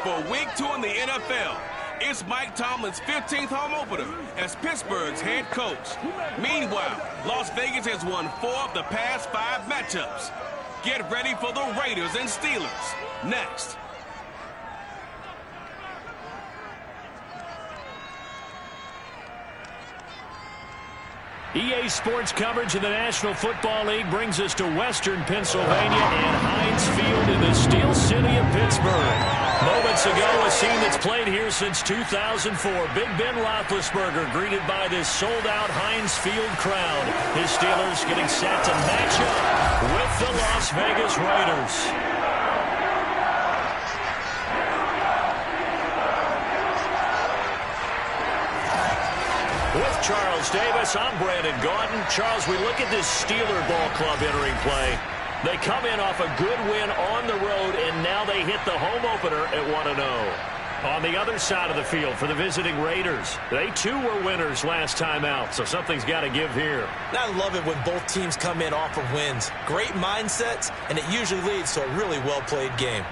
for Week 2 in the NFL. It's Mike Tomlin's 15th home opener as Pittsburgh's head coach. Meanwhile, Las Vegas has won 4 of the past 5 matchups. Get ready for the Raiders and Steelers next. EA Sports coverage of the National Football League brings us to Western Pennsylvania and Heinz Field in the Steel City of Pittsburgh. Moments ago, a scene that's played here since 2004. Big Ben Roethlisberger greeted by this sold-out Heinz Field crowd. His Steelers getting set to match up with the Las Vegas Raiders. With Charles Davis, I'm Brandon Gaudin. Charles, we look at this Steeler ball club entering play. They come in off a good win on the road, and now they hit the home opener at 1-0. On the other side of the field for the visiting Raiders, they too were winners last time out, so something's got to give here. I love it when both teams come in off of wins. Great mindsets, and it usually leads to a really well-played game.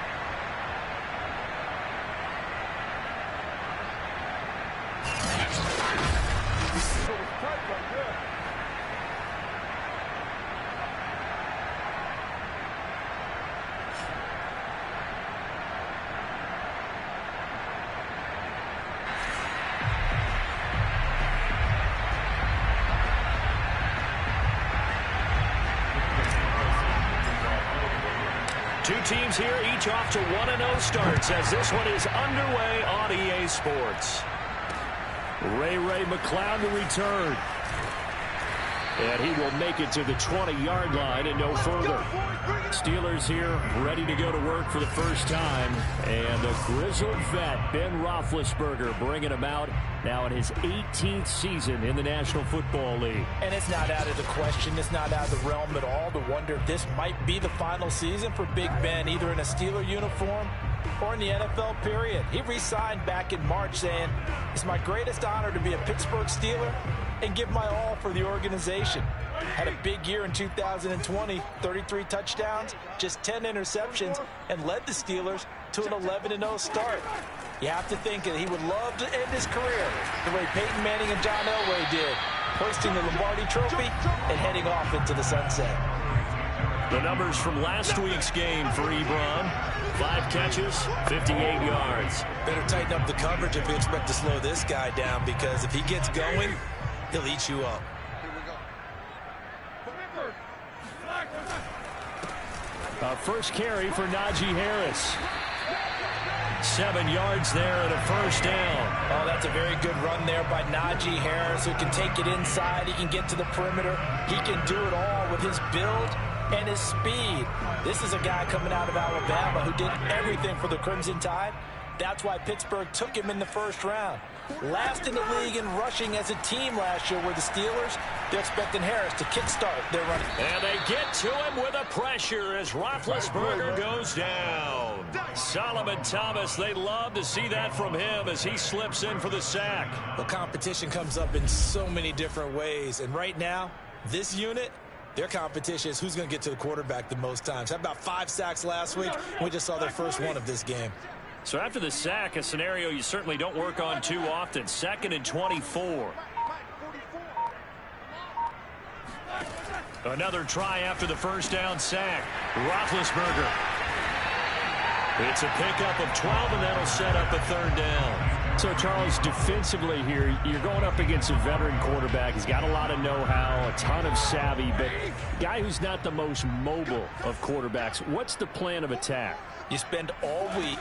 Two teams here, each off to 1-0 starts as this one is underway on EA Sports. Ray McCloud to return. And he will make it to the 20-yard line and no further. Steelers here ready to go to work for the first time. And the grizzled vet, Ben Roethlisberger, bringing him out now in his 18th season in the National Football League. And it's not out of the question. It's not out of the realm at all to wonder if this might be the final season for Big Ben, either in a Steeler uniform or in the NFL period. He re-signed back in March saying, "It's my greatest honor to be a Pittsburgh Steeler and give my all for the organization." Had a big year in 2020, 33 touchdowns, just 10 interceptions, and led the Steelers to an 11-0 start. You have to think that he would love to end his career the way Peyton Manning and John Elway did, hoisting the Lombardi Trophy and heading off into the sunset. The numbers from last week's game for Ebron: 5 catches, 58 yards. Better tighten up the coverage if you expect to slow this guy down, because if he gets going, he'll eat you up. First carry for Najee Harris. 7 yards there and a first down. Oh, that's a very good run there by Najee Harris, who can take it inside. He can get to the perimeter. He can do it all with his build and his speed. This is a guy coming out of Alabama who did everything for the Crimson Tide. That's why Pittsburgh took him in the first round. Last in the league in rushing as a team last year were the Steelers. They're expecting Harris to kickstart their running. And they get to him with a pressure as Roethlisberger goes down. Solomon Thomas, they love to see that from him as he slips in for the sack. Well, competition comes up in so many different ways. And right now, this unit, their competition is who's going to get to the quarterback the most times. Had about 5 sacks last week. We just saw their first one of this game. So after the sack, a scenario you certainly don't work on too often. 2nd and 24. Another try after the first down sack. Roethlisberger. It's a pickup of 12, and that'll set up a 3rd down. So, Charles, defensively here, you're going up against a veteran quarterback. He's got a lot of know-how, a ton of savvy, but a guy who's not the most mobile of quarterbacks. What's the plan of attack? You spend all week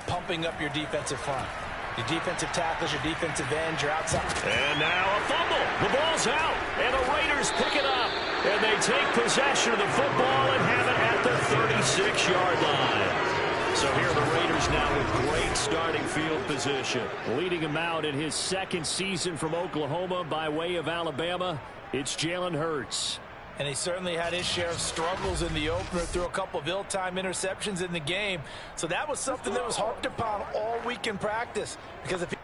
pumping up your defensive front. Your defensive tackles, your defensive ends, your outside. And now a fumble. The ball's out, and the Raiders pick it up. And they take possession of the football and have it at the 36-yard line. So here are the Raiders now with great starting field position. Leading him out in his 2nd season from Oklahoma by way of Alabama, it's Jalen Hurts. And he certainly had his share of struggles in the opener, threw a couple of ill-timed interceptions in the game. So that was something that was harped upon all week in practice. Because if he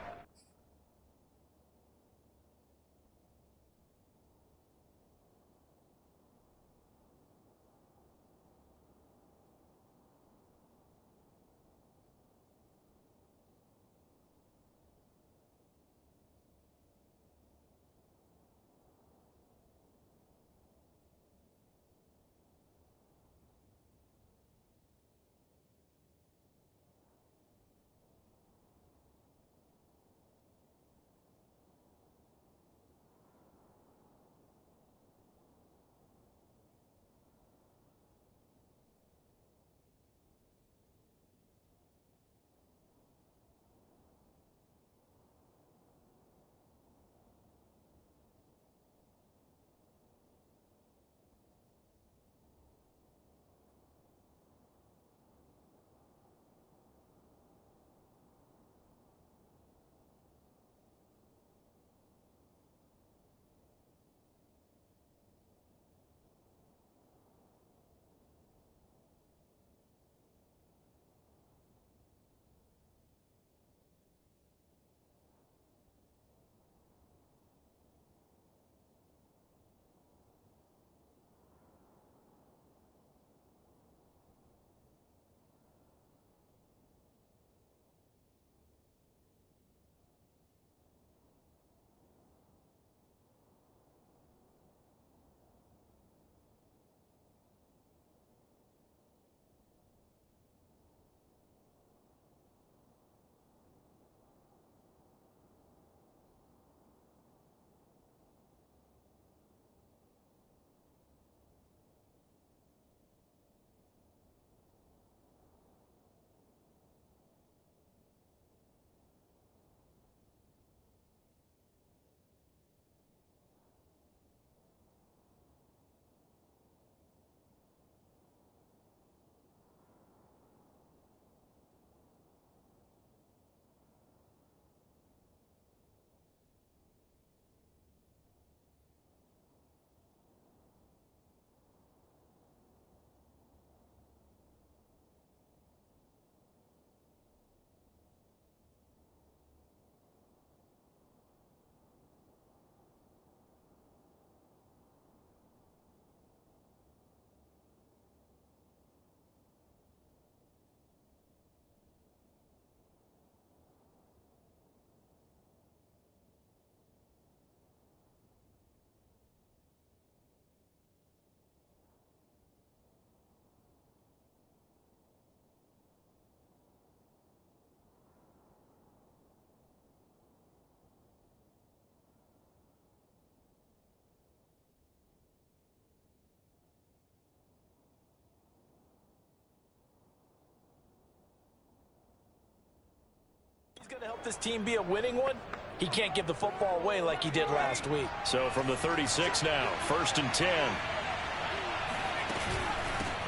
help this team be a winning one, he can't give the football away like he did last week. So from the 36 now, 1st and 10.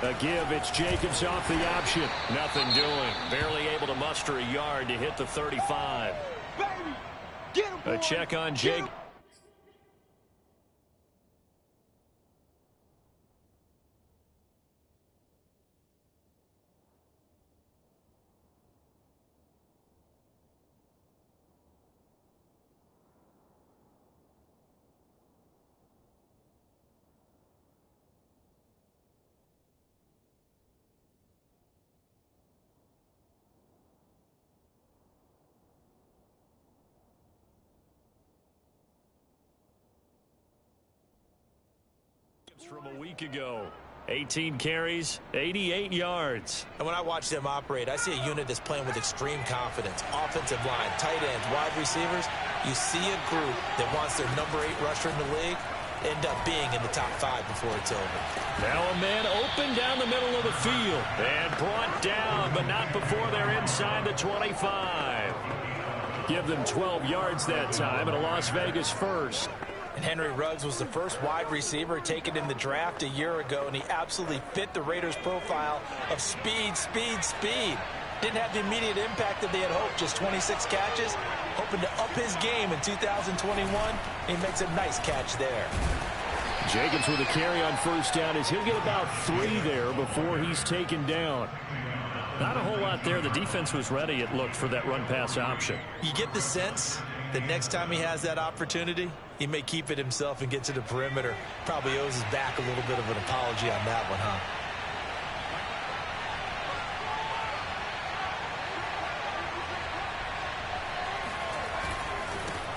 A give, it's Jacobs off the option. Nothing doing. Barely able to muster a yard to hit the 35. A check on Jacobs. From a week ago. 18 carries, 88 yards. And when I watch them operate, I see a unit that's playing with extreme confidence. Offensive line, tight ends, wide receivers. You see a group that wants their number 8 rusher in the league end up being in the top 5 before it's over. Now a man open down the middle of the field. And brought down, but not before they're inside the 25. Give them 12 yards that time, and a Las Vegas first. And Henry Ruggs was the first wide receiver taken in the draft a year ago, and he absolutely fit the Raiders' profile of speed, speed, speed. Didn't have the immediate impact that they had hoped, just 26 catches. Hoping to up his game in 2021. He makes a nice catch there. Jacobs with a carry on 1st down as he'll get about 3 there before he's taken down. Not a whole lot there. The defense was ready, it looked, for that run-pass option. You get the sense that next time he has that opportunity, he may keep it himself and get to the perimeter. Probably owes his back a little bit of an apology on that one, huh?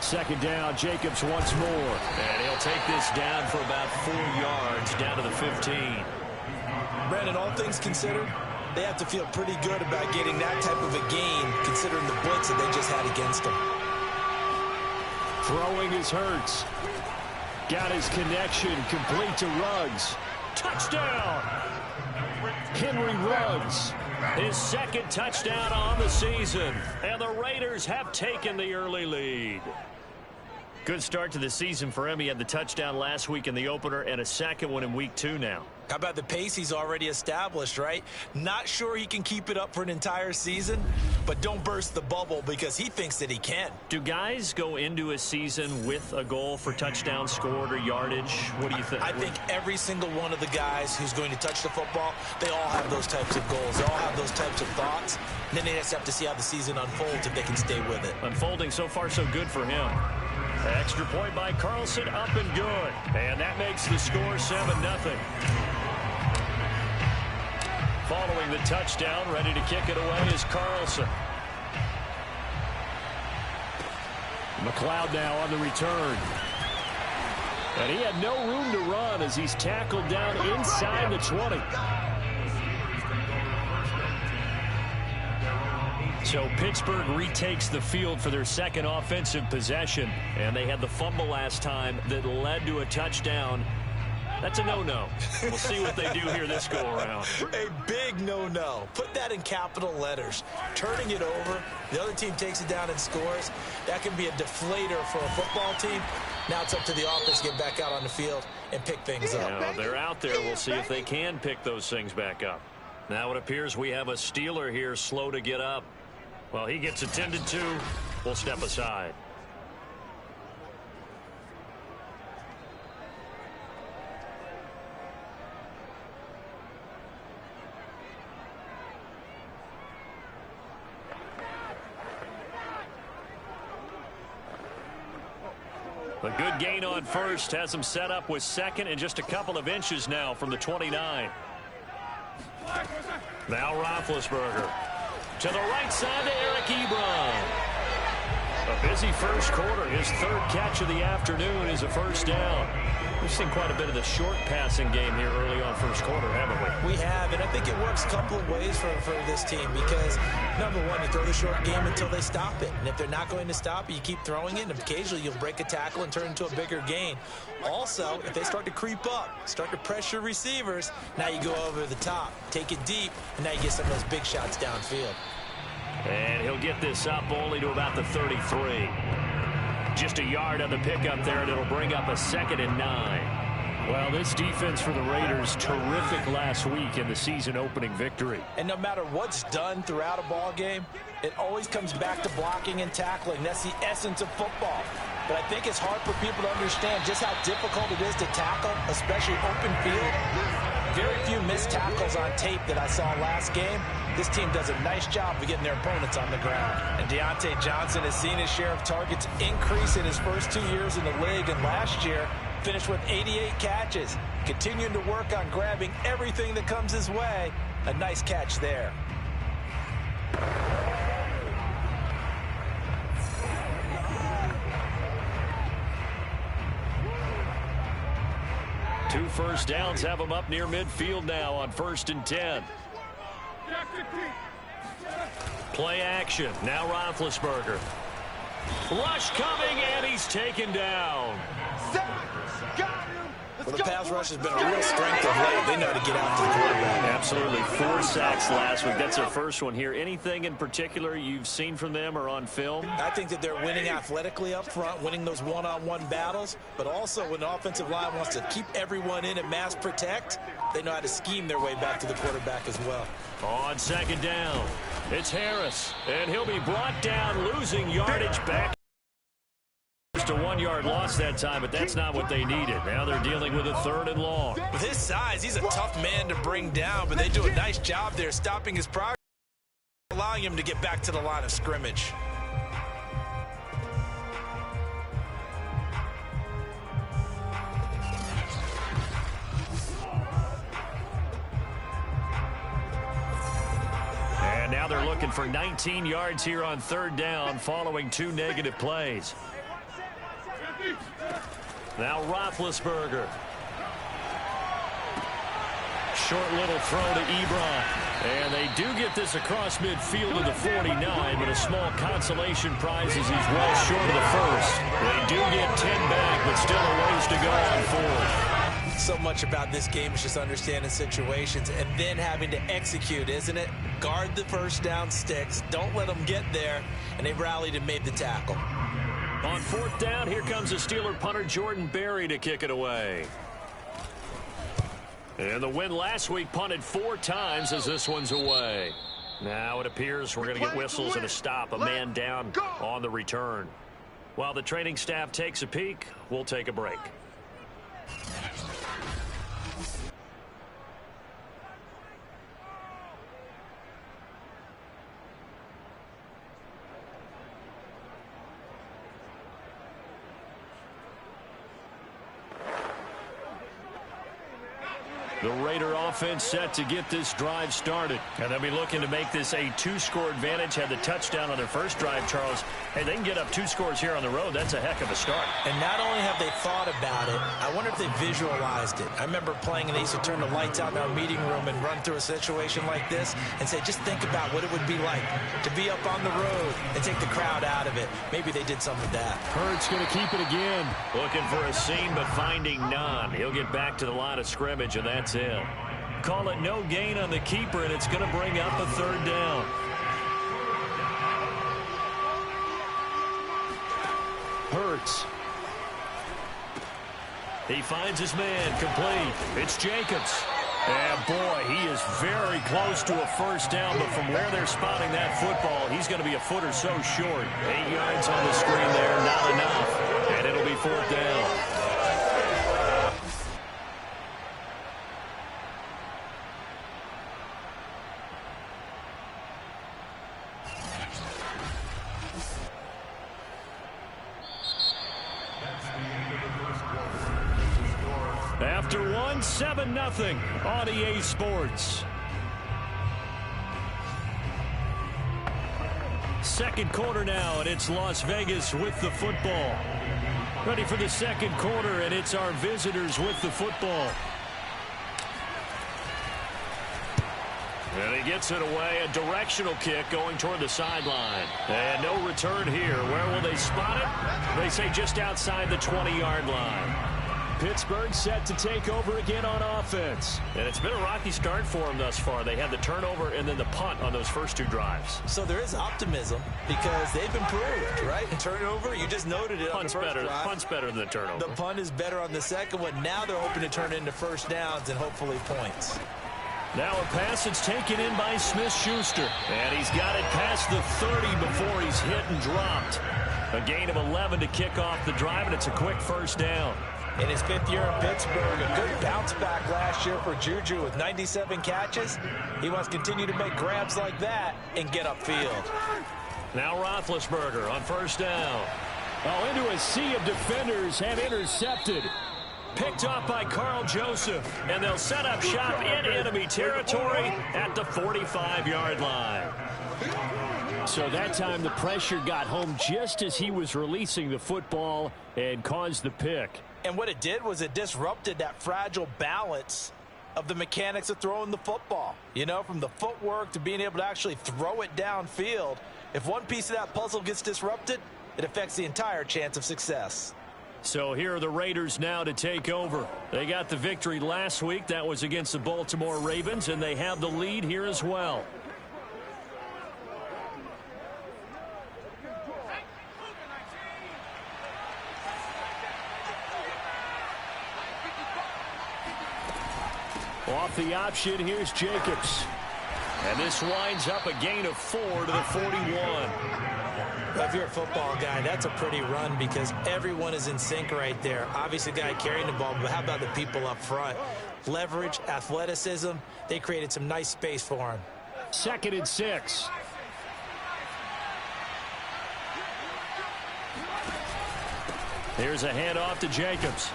Second down, Jacobs once more. And he'll take this down for about 4 yards, down to the 15. Brandon, all things considered, they have to feel pretty good about getting that type of a gain, considering the blitz that they just had against them. Throwing is Hurts. Got his connection complete to Ruggs. Touchdown! Henry Ruggs. His 2nd touchdown on the season. And the Raiders have taken the early lead. Good start to the season for him. He had the touchdown last week in the opener and a 2nd one in week 2 now. How about the pace he's already established, right? Not sure he can keep it up for an entire season, but don't burst the bubble because he thinks that he can. Do guys go into a season with a goal for touchdown scored or yardage? What do you think? I think every single one of the guys who's going to touch the football, they all have those types of goals. They all have those types of thoughts. And then they just have to see how the season unfolds if they can stay with it. Unfolding so far so good for him. Extra point by Carlson, up and good. And that makes the score 7-0. Following the touchdown, ready to kick it away is Carlson. McLeod now on the return. And he had no room to run as he's tackled down inside the 20. So Pittsburgh retakes the field for their 2nd offensive possession. And they had the fumble last time that led to a touchdown. That's a no-no. We'll see what they do here this go-around. A big no-no. Put that in capital letters. Turning it over, the other team takes it down and scores. That can be a deflator for a football team. Now it's up to the offense to get back out on the field and pick things up. Now they're out there. We'll see if they can pick those things back up. Now it appears we have a Steeler here slow to get up. Well, he gets attended to. We'll step aside. A good gain on 1st has him set up with 2nd and just a couple of inches now from the 29. Now Roethlisberger to the right side to Eric Ebron. A busy first quarter. His 3rd catch of the afternoon is a 1st down. We've seen quite a bit of the short passing game here early on first quarter, haven't we? We have, and I think it works a couple of ways for this team because, number one, you throw the short game until they stop it. And if they're not going to stop it, you keep throwing it, and occasionally you'll break a tackle and turn into a bigger gain. Also, if they start to creep up, start to pressure receivers, now you go over the top, take it deep, and now you get some of those big shots downfield. And he'll get this up only to about the 33. Just a yard on the pickup there, and it'll bring up a 2nd and 9. Well, this defense for the Raiders, terrific last week in the season-opening victory. And no matter what's done throughout a ball game, it always comes back to blocking and tackling. That's the essence of football. But I think it's hard for people to understand just how difficult it is to tackle, especially open field. Very few missed tackles on tape that I saw last game. This team does a nice job of getting their opponents on the ground. And Deontay Johnson has seen his share of targets increase in his first 2 years in the league. And last year, finished with 88 catches. Continuing to work on grabbing everything that comes his way. A nice catch there. Two first downs have them up near midfield now on 1st and 10. Play action. Now Roethlisberger. Rush coming, and he's taken down. Well, the pass rush has been a real strength of late. They know how to get out to the quarterback. Absolutely. 4 sacks last week. That's their first one here. Anything in particular you've seen from them or on film? I think that they're winning athletically up front, winning those one-on-one battles, but also when the offensive line wants to keep everyone in and mass protect, they know how to scheme their way back to the quarterback as well. On 2nd down, it's Harris, and he'll be brought down, losing yardage back. Just a 1-yard loss that time, but that's not what they needed. Now they're dealing with a 3rd and long. With his size, he's a tough man to bring down, but they do a nice job there stopping his progress, allowing him to get back to the line of scrimmage. And now they're looking for 19 yards here on 3rd down following 2 negative plays. Now Roethlisberger. Short little throw to Ebron. And they do get this across midfield to the 49, but a small consolation prize as he's well short of the first. They do get 10 back, but still a ways to go on 4th. So much about this game is just understanding situations and then having to execute, isn't it? Guard the first down sticks. Don't let them get there. And they rallied and made the tackle. On 4th down, here comes the Steeler punter Jordan Berry to kick it away. And the win last week punted 4 times as this one's away. Now it appears we're going to get whistles and a stop, a man down on the return. While the training staff takes a peek, we'll take a break. The Raider offense set to get this drive started. And they'll be looking to make this a 2-score advantage. Had the touchdown on their first drive, Charles. Hey, they can get up 2 scores here on the road. That's a heck of a start. And not only have they thought about it, I wonder if they visualized it. I remember playing and they used to turn the lights out in our meeting room and run through a situation like this and say, just think about what it would be like to be up on the road and take the crowd out of it. Maybe they did some of that. Hurts going to keep it again. Looking for a seam, but finding none. He'll get back to the line of scrimmage, and that's it. Call it no gain on the keeper, and it's going to bring up a 3rd down. Hurts. He finds his man complete. It's Jacobs. And boy, he is very close to a first down, but from where they're spotting that football, he's going to be a foot or so short. 8 yards on the screen there, not enough. And it'll be 4th down. After 7-0 on EA Sports. Second quarter now, and it's Las Vegas with the football. Ready for the second quarter, and it's our visitors with the football. And he gets it away, a directional kick going toward the sideline. And no return here. Where will they spot it? They say just outside the 20-yard line. Pittsburgh set to take over again on offense. And it's been a rocky start for them thus far. They had the turnover and then the punt on those first 2 drives. So there is optimism because they've improved, right? And turnover, you just noted it on the first drive. Punt's better than the turnover. The punt is better on the second one. Now they're hoping to turn it into first downs and hopefully points. Now a pass that's taken in by Smith-Schuster. And he's got it past the 30 before he's hit and dropped. A gain of 11 to kick off the drive, and it's a quick first down. In his 5th year in Pittsburgh, a good bounce back last year for Juju with 97 catches. He wants to continue to make grabs like that and get upfield. Now Roethlisberger on first down. Oh, into a sea of defenders and intercepted. Picked off by Carl Joseph, and they'll set up shop in enemy territory at the 45-yard line. So that time the pressure got home just as he was releasing the football and caused the pick. And what it did was it disrupted that fragile balance of the mechanics of throwing the football. You know, from the footwork to being able to actually throw it downfield. If one piece of that puzzle gets disrupted, it affects the entire chance of success. So here are the Raiders now to take over. They got the victory last week. That was against the Baltimore Ravens, and they have the lead here as well. Off the option, here's Jacobs. And this winds up a gain of 4 to the 41. If you're a football guy, that's a pretty run because everyone is in sync right there. Obviously, the guy carrying the ball, but how about the people up front? Leverage, athleticism, they created some nice space for him. 2nd and 6. Here's a handoff to Jacobs.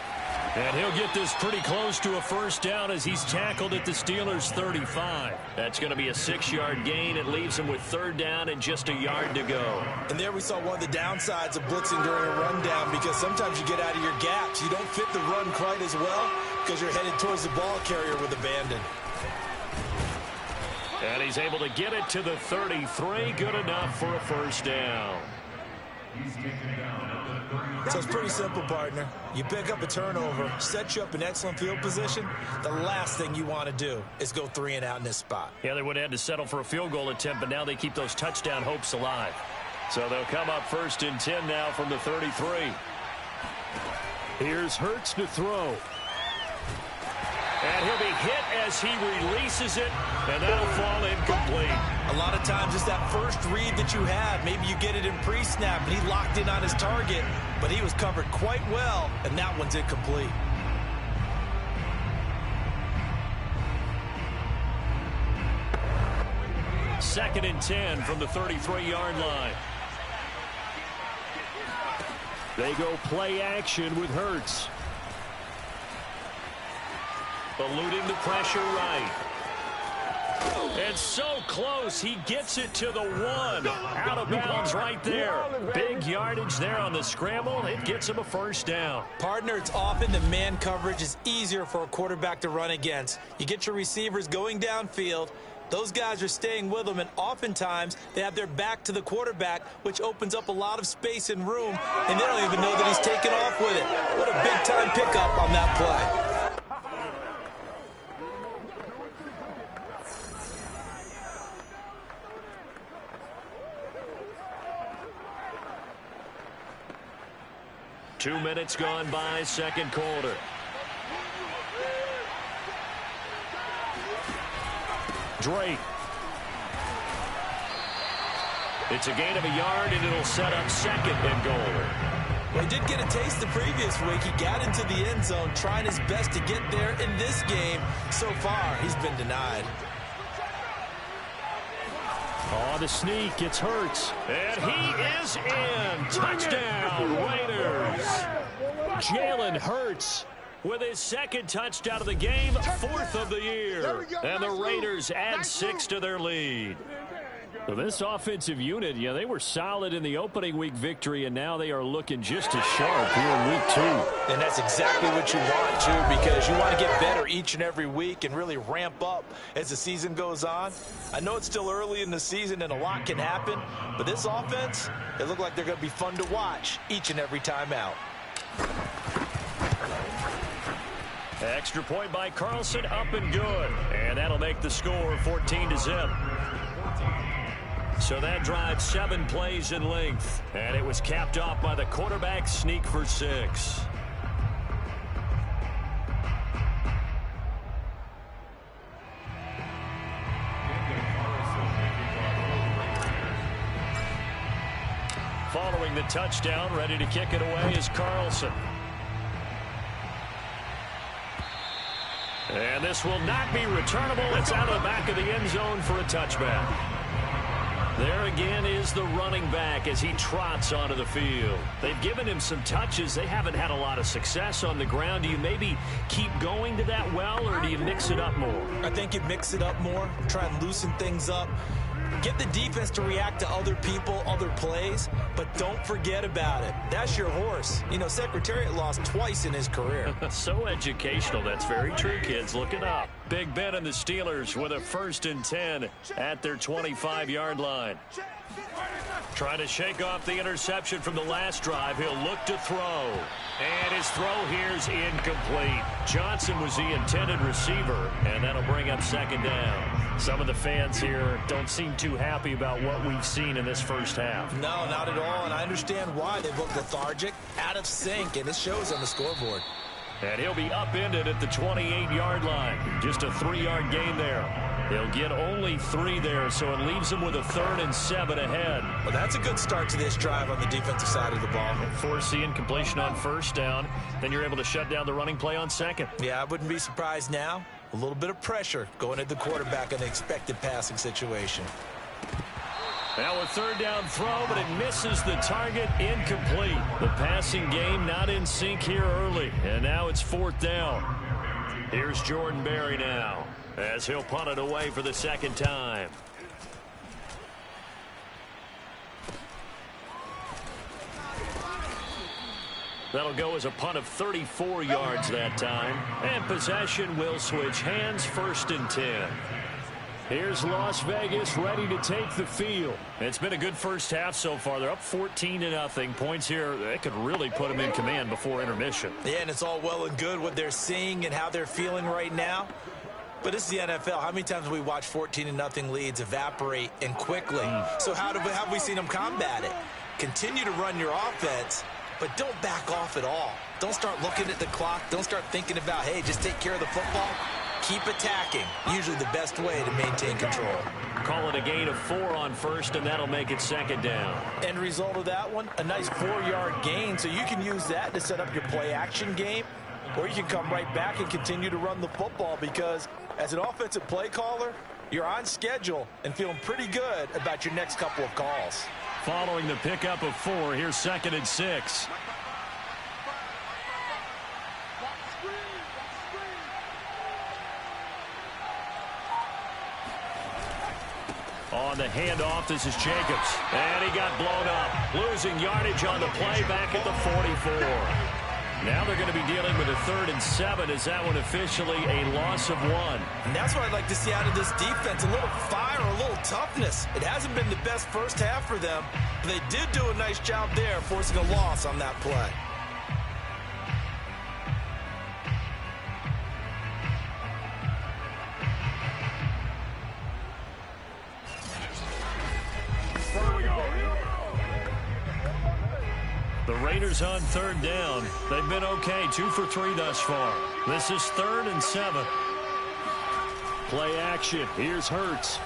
And he'll get this pretty close to a first down as he's tackled at the Steelers' 35. That's going to be a 6-yard gain. It leaves him with 3rd down and just a yard to go. And there we saw one of the downsides of blitzing during a rundown because sometimes you get out of your gaps. You don't fit the run quite as well because you're headed towards the ball carrier with abandon. And he's able to get it to the 33. Good enough for a first down. So it's pretty simple, partner. You pick up a turnover, set you up in excellent field position. The last thing you want to do is go 3 and out in this spot. Yeah, they would have had to settle for a field goal attempt, but now they keep those touchdown hopes alive. So they'll come up 1st and 10 now from the 33. Here's Hurts to throw. And he'll be hit as he releases it, and that'll fall incomplete. A lot of times it's that first read that you had. Maybe you get it in pre-snap, and he locked in on his target, but he was covered quite well, and that one's incomplete. Second and 10 from the 33-yard line. They go play action with Hurts. Eluding the pressure right. And so close, he gets it to the 1. Out of bounds right there. Big yardage there on the scramble. It gets him a first down. Partner, it's often the man coverage is easier for a quarterback to run against. You get your receivers going downfield. Those guys are staying with them, and oftentimes they have their back to the quarterback, which opens up a lot of space and room, and they don't even know that he's taken off with it. What a big-time pickup on that play. 2 minutes gone by, second quarter. Drake. It's a gain of a yard, and it'll set up 2nd and goal. Well, he did get a taste the previous week. He got into the end zone, trying his best to get there in this game. So far, he's been denied. Oh, the sneak. It's Hurts. And he is in. Touchdown, Raiders. Jalen Hurts with his 2nd touchdown of the game, 4th of the year. And the Raiders add 6 to their lead. So this offensive unit, yeah, they were solid in the opening week victory, and now they are looking just as sharp here in week 2. And that's exactly what you want, too, because you want to get better each and every week and really ramp up as the season goes on. I know it's still early in the season and a lot can happen, but this offense, they look like they're going to be fun to watch each and every time out. Extra point by Carlson, up and good. And that'll make the score 14-0. So that drive 7 plays in length. And it was capped off by the quarterback sneak for 6. Following the touchdown, ready to kick it away is Carlson. And this will not be returnable. It's out of the back of the end zone for a touchback. There again is the running back as he trots onto the field. They've given him some touches. They haven't had a lot of success on the ground. Do you maybe keep going to that well, or do you mix it up more? I think you mix it up more, try and loosen things up. Get the defense to react to other people, other plays, but don't forget about it. That's your horse. You know, Secretariat lost twice in his career. So educational. That's very true, kids. Look it up. Big Ben and the Steelers with a 1st and 10 at their 25-yard line. Trying to shake off the interception from the last drive. He'll look to throw. And his throw here's incomplete. Johnson was the intended receiver, and that'll bring up 2nd down. Some of the fans here don't seem too happy about what we've seen in this first half. No, not at all, and I understand why. They look lethargic, out of sync, and it shows on the scoreboard. And he'll be upended at the 28-yard line. Just a 3-yard gain there. He'll get only 3 there, so it leaves him with a 3rd and 7 ahead. Well, that's a good start to this drive on the defensive side of the ball. Force the incompletion on 1st down. Then you're able to shut down the running play on 2nd. Yeah, I wouldn't be surprised now. A little bit of pressure going at the quarterback in the expected passing situation. Now a 3rd down throw, but it misses the target. Incomplete. The passing game not in sync here early. And now it's 4th down. Here's Jordan Berry now, as he'll punt it away for the 2nd time. That'll go as a punt of 34 yards that time. And possession will switch hands, 1st and 10. Here's Las Vegas ready to take the field. It's been a good first half so far. They're up 14-0. Points here, they could really put them in command before intermission. Yeah, and it's all well and good what they're seeing and how they're feeling right now. But this is the NFL. How many times have we watched 14-0 leads evaporate and quickly? So how have we seen them combat it? Continue to run your offense, but don't back off at all. Don't start looking at the clock. Don't start thinking about, hey, just take care of the football. Keep attacking. Usually the best way to maintain control. Call it a gain of 4 on 1st, and that'll make it 2nd down. End result of that one, a nice 4-yard gain, so you can use that to set up your play-action game, or you can come right back and continue to run the football because as an offensive play caller, you're on schedule and feeling pretty good about your next couple of calls. Following the pickup of 4, here's 2nd and 6. On the handoff, this is Jacobs. And he got blown up. Losing yardage on the play back at the 44. Now they're going to be dealing with a 3rd and 7. Is that one officially a loss of 1? And that's what I'd like to see out of this defense. A little fire, a little toughness. It hasn't been the best first half for them, but they did do a nice job there forcing a loss on that play. The Raiders on 3rd down. They've been okay, 2 for 3 thus far. This is 3rd and 7. Play action. Here's Hurts.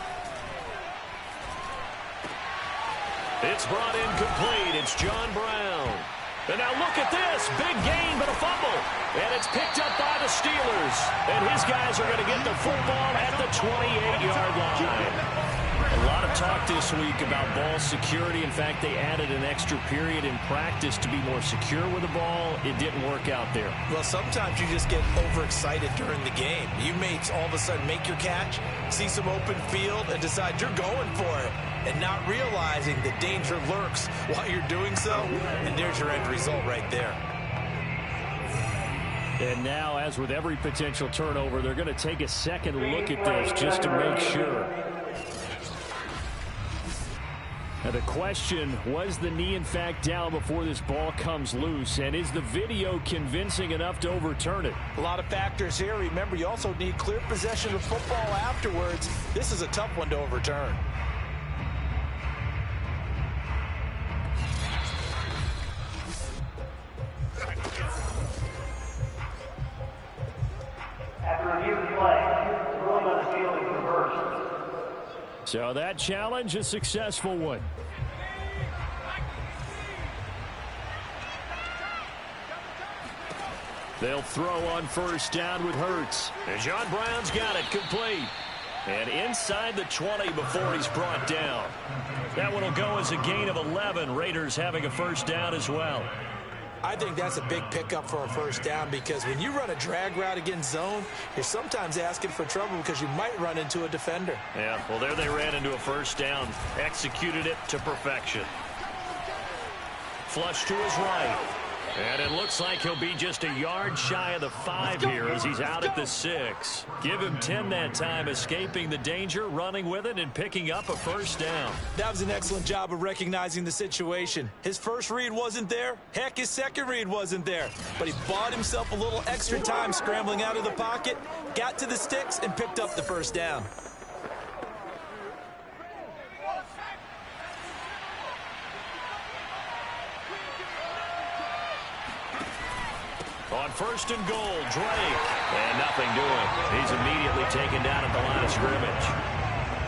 It's brought in complete. It's John Brown. And now look at this. Big gain, but a fumble. And it's picked up by the Steelers. And his guys are going to get the football at the 28-yard line. A lot of talk this week about ball security. In fact, they added an extra period in practice to be more secure with the ball. It didn't work out there. Well, sometimes you just get overexcited during the game. You may all of a sudden make your catch, see some open field, and decide you're going for it, and not realizing the danger lurks while you're doing so. And there's your end result right there. And now, as with every potential turnover, they're going to take a second look at this just to make sure. Now the question, was the knee in fact down before this ball comes loose? And is the video convincing enough to overturn it? A lot of factors here. Remember, you also need clear possession of football afterwards. This is a tough one to overturn. So that challenge, a successful one. They'll throw on first down with Hurts. And John Brown's got it complete. And inside the 20 before he's brought down. That one will go as a gain of 11. Raiders having a first down as well. I think that's a big pickup for a first down because when you run a drag route against zone, you're sometimes asking for trouble because you might run into a defender. Yeah, well, there they ran into a first down. Executed it to perfection. Flush to his right. And it looks like he'll be just a yard shy of the 5 here as he's out at the 6. Give him 10 that time, escaping the danger, running with it, and picking up a first down. That was an excellent job of recognizing the situation. His first read wasn't there. Heck, his second read wasn't there. But he bought himself a little extra time scrambling out of the pocket, got to the sticks, and picked up the first down. On first and goal, Drake. And nothing doing. He's immediately taken down at the line of scrimmage.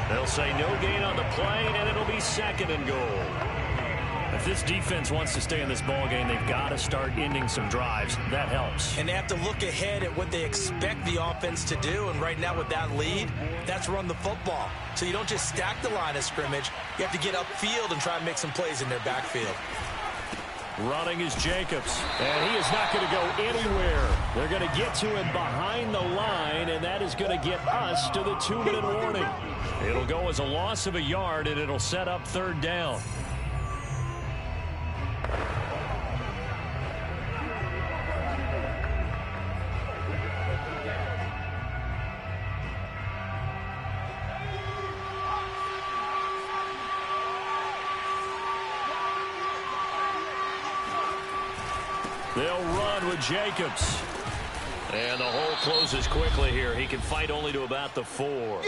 They'll say no gain on the play, and it'll be second and goal. If this defense wants to stay in this ballgame, they've got to start ending some drives. That helps. And they have to look ahead at what they expect the offense to do. And right now with that lead, that's run the football. So you don't just stack the line of scrimmage. You have to get upfield and try and make some plays in their backfield. Running is Jacobs, and he is not going to go anywhere. They're going to get to him behind the line, and that is going to get us to the 2-minute warning. It'll go as a loss of a yard, and it'll set up third down. They'll run with Jacobs. And the hole closes quickly here. He can fight only to about the 4.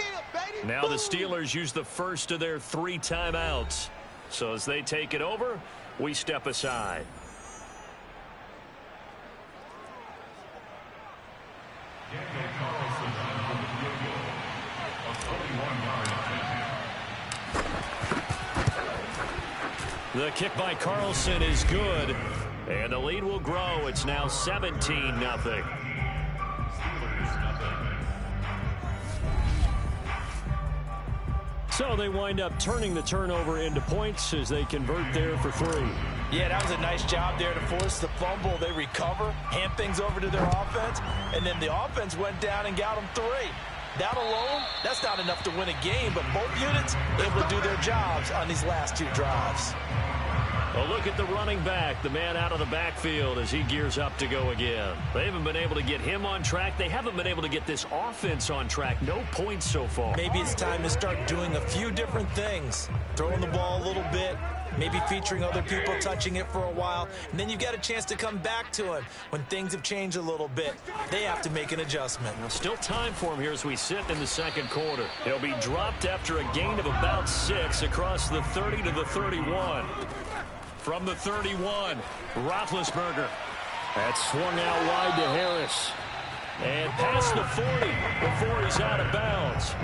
Now the Steelers use the first of their 3 timeouts. So as they take it over, we step aside. The kick by Carlson is good. And the lead will grow. It's now 17-0. So they wind up turning the turnover into points as they convert there for 3. Yeah, that was a nice job there to force the fumble. They recover, hand things over to their offense, and then the offense went down and got them 3. That alone, that's not enough to win a game, but both units able to do their jobs on these last 2 drives. A look at the running back, the man out of the backfield as he gears up to go again. They haven't been able to get him on track. They haven't been able to get this offense on track. No points so far. Maybe it's time to start doing a few different things. Throwing the ball a little bit, maybe featuring other people touching it for a while, and then you've got a chance to come back to him when things have changed a little bit. They have to make an adjustment. Now, still time for him here as we sit in the second quarter. He'll be dropped after a gain of about 6 across the 30 to the 31. From the 31, Roethlisberger. That's swung out wide to Harris. And past the 40 before he's out of bounds.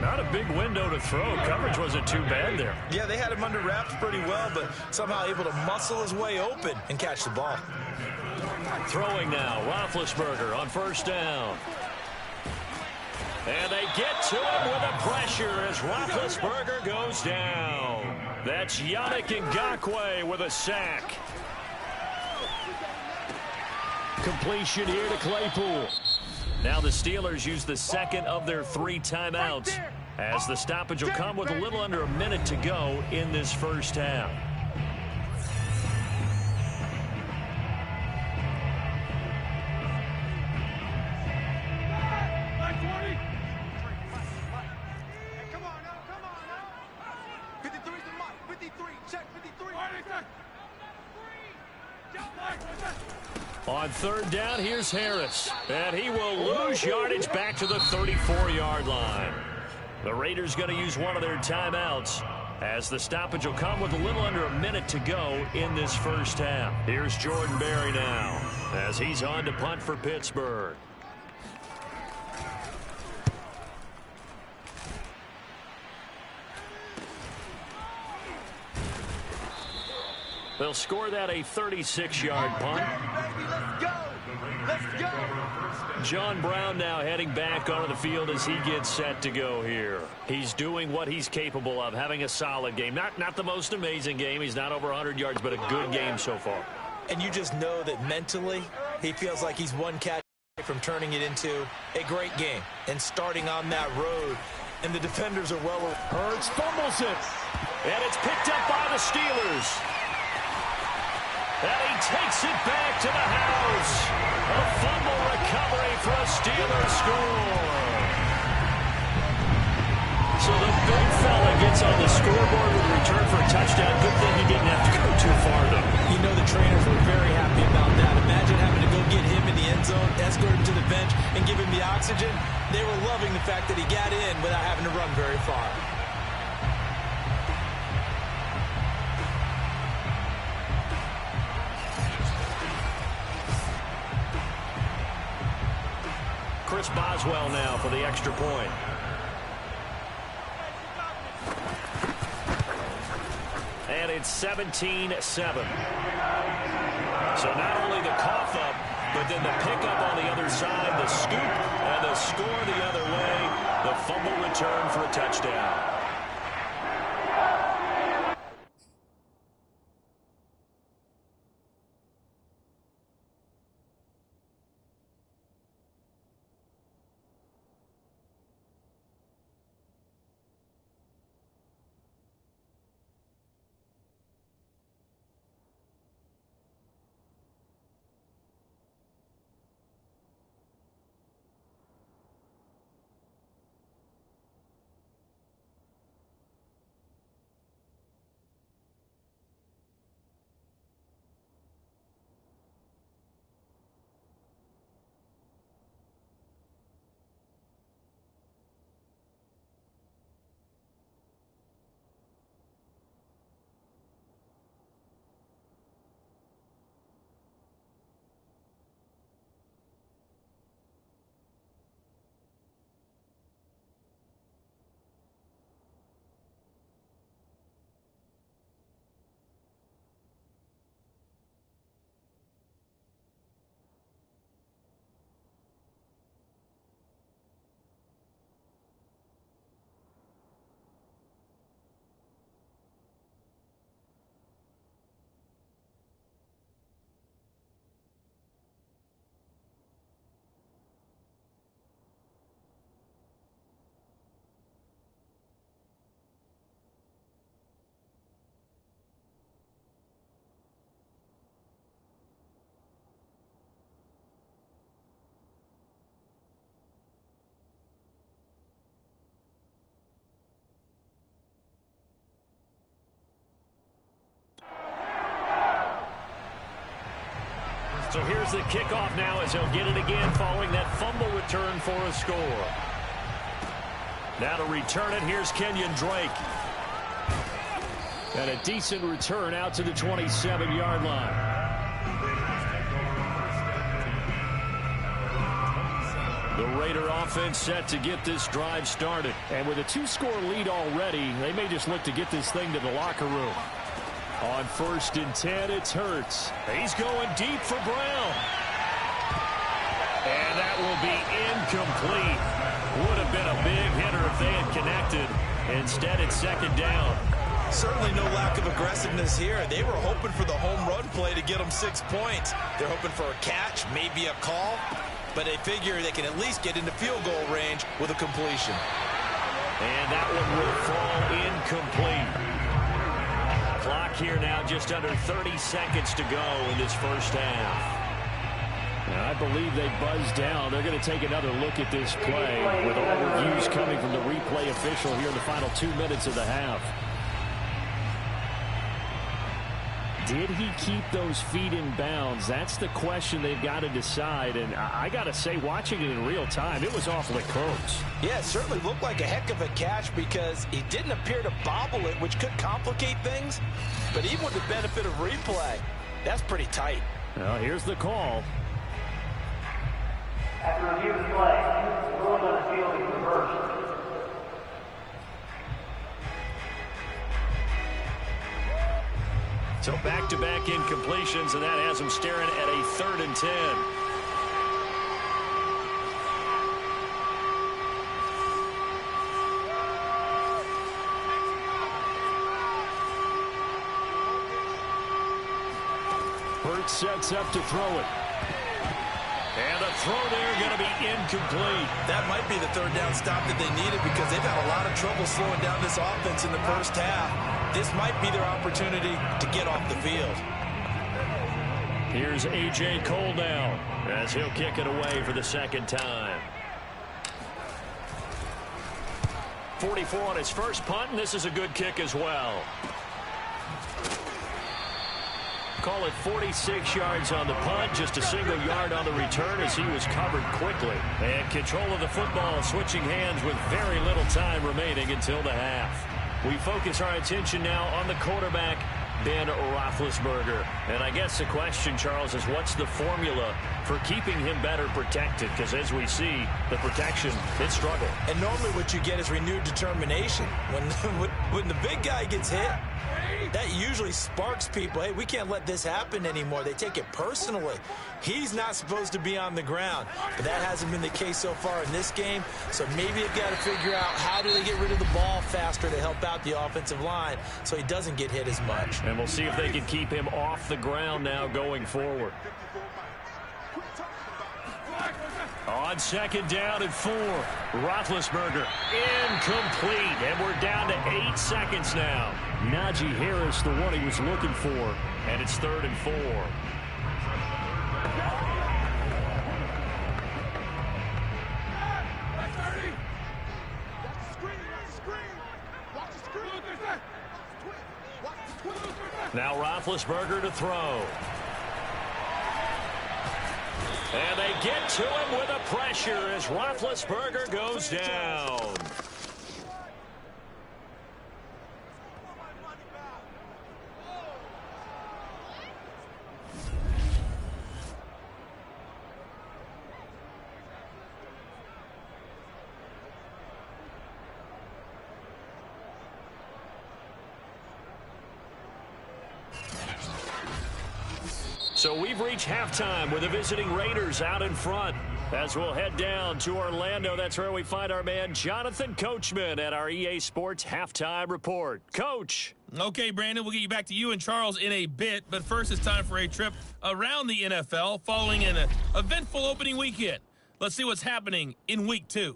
Not a big window to throw. Coverage wasn't too bad there. Yeah, they had him under wraps pretty well, but somehow able to muscle his way open and catch the ball. Throwing now, Roethlisberger on first down. And they get to him with a pressure as Roethlisberger goes down. That's Yannick Ngakoue with a sack. Completion here to Claypool. Now the Steelers use the second of their 3 timeouts as the stoppage will come with a little under a minute to go in this first half. On third down, here's Harris. And he will lose yardage back to the 34-yard line. The Raiders going to use one of their timeouts, as the stoppage will come with a little under a minute to go in this first half. Here's Jordan Berry now, as he's on to punt for Pittsburgh. They'll score that a 36-yard punt. Let's go. John Brown now heading back onto the field as he gets set to go here. He's doing what he's capable of, having a solid game. Not the most amazing game. He's not over 100 yards, but a good game so far. And you just know that mentally he feels like he's one catch from turning it into a great game and starting on that road. And the defenders are well. Hurts fumbles it. And it's picked up by the Steelers. And he takes it back to the house. A fumble recovery for a Steelers score. So the big fella gets on the scoreboard with a return for a touchdown. Good thing he didn't have to go too far, though. You know the trainers were very happy about that. Imagine having to go get him in the end zone, escort him to the bench, and give him the oxygen. They were loving the fact that he got in without having to run very far. Chris Boswell now for the extra point. And it's 17-7. So not only the cough up, but then the pickup on the other side, the scoop, and the score the other way. The fumble return for a touchdown. So here's the kickoff now as he'll get it again following that fumble return for a score. Now to return it, here's Kenyon Drake. And a decent return out to the 27-yard line. The Raider offense set to get this drive started. And with a 2-score lead already, they may just look to get this thing to the locker room. On 1st and 10, it's Hurts. He's going deep for Brown. And that will be incomplete. Would have been a big hitter if they had connected. Instead, it's 2nd down. Certainly no lack of aggressiveness here. They were hoping for the home run play to get them 6 points. They're hoping for a catch, maybe a call. But they figure they can at least get into field goal range with a completion. And that one will fall incomplete. Clock here now, just under 30 seconds to go in this first half. And I believe they buzzed down. They're going to take another look at this play with all reviews coming from the replay official here in the final 2 minutes of the half. Did he keep those feet in bounds? That's the question they've got to decide. And I got to say, watching it in real time, it was awfully close. Yeah, it certainly looked like a heck of a catch because he didn't appear to bobble it, which could complicate things. But even with the benefit of replay, that's pretty tight. Well, here's the call. After review of the play, the ruling on the field is reversed. So back-to-back incompletions, and that has him staring at a 3rd and 10. Burt sets up to throw it. And a throw there going to be incomplete. That might be the 3rd down stop that they needed because they've had a lot of trouble slowing down this offense in the first half. This might be their opportunity to get off the field. Here's A.J. Cole now as he'll kick it away for the 2nd time. 44 on his first punt, and this is a good kick as well. Call it 46 yards on the punt, just a single yard on the return as he was covered quickly. And control of the football switching hands with very little time remaining until the half. We focus our attention now on the quarterback, Ben Roethlisberger. And I guess the question, Charles, is what's the formula for keeping him better protected? Because as we see, the protection, it struggled. And normally what you get is renewed determination. When the big guy gets hit, that usually sparks people. Hey, we can't let this happen anymore. They take it personally. He's not supposed to be on the ground, but that hasn't been the case so far in this game. So maybe they've got to figure out how do they get rid of the ball faster to help out the offensive line so he doesn't get hit as much. And we'll see if they can keep him off the ground now going forward. On 2nd down and 4, Roethlisberger incomplete, and we're down to 8 seconds now. Najee Harris, the one he was looking for, and it's 3rd and 4. Now Roethlisberger to throw. And they get to him with a pressure as Roethlisberger goes down. So we've reached halftime with the visiting Raiders out in front. As we'll head down to Orlando, that's where we find our man Jonathan Coachman at our EA Sports Halftime Report. Coach. Okay, Brandon, we'll get you back to you and Charles in a bit. But first, it's time for a trip around the NFL following an eventful opening weekend. Let's see what's happening in Week 2.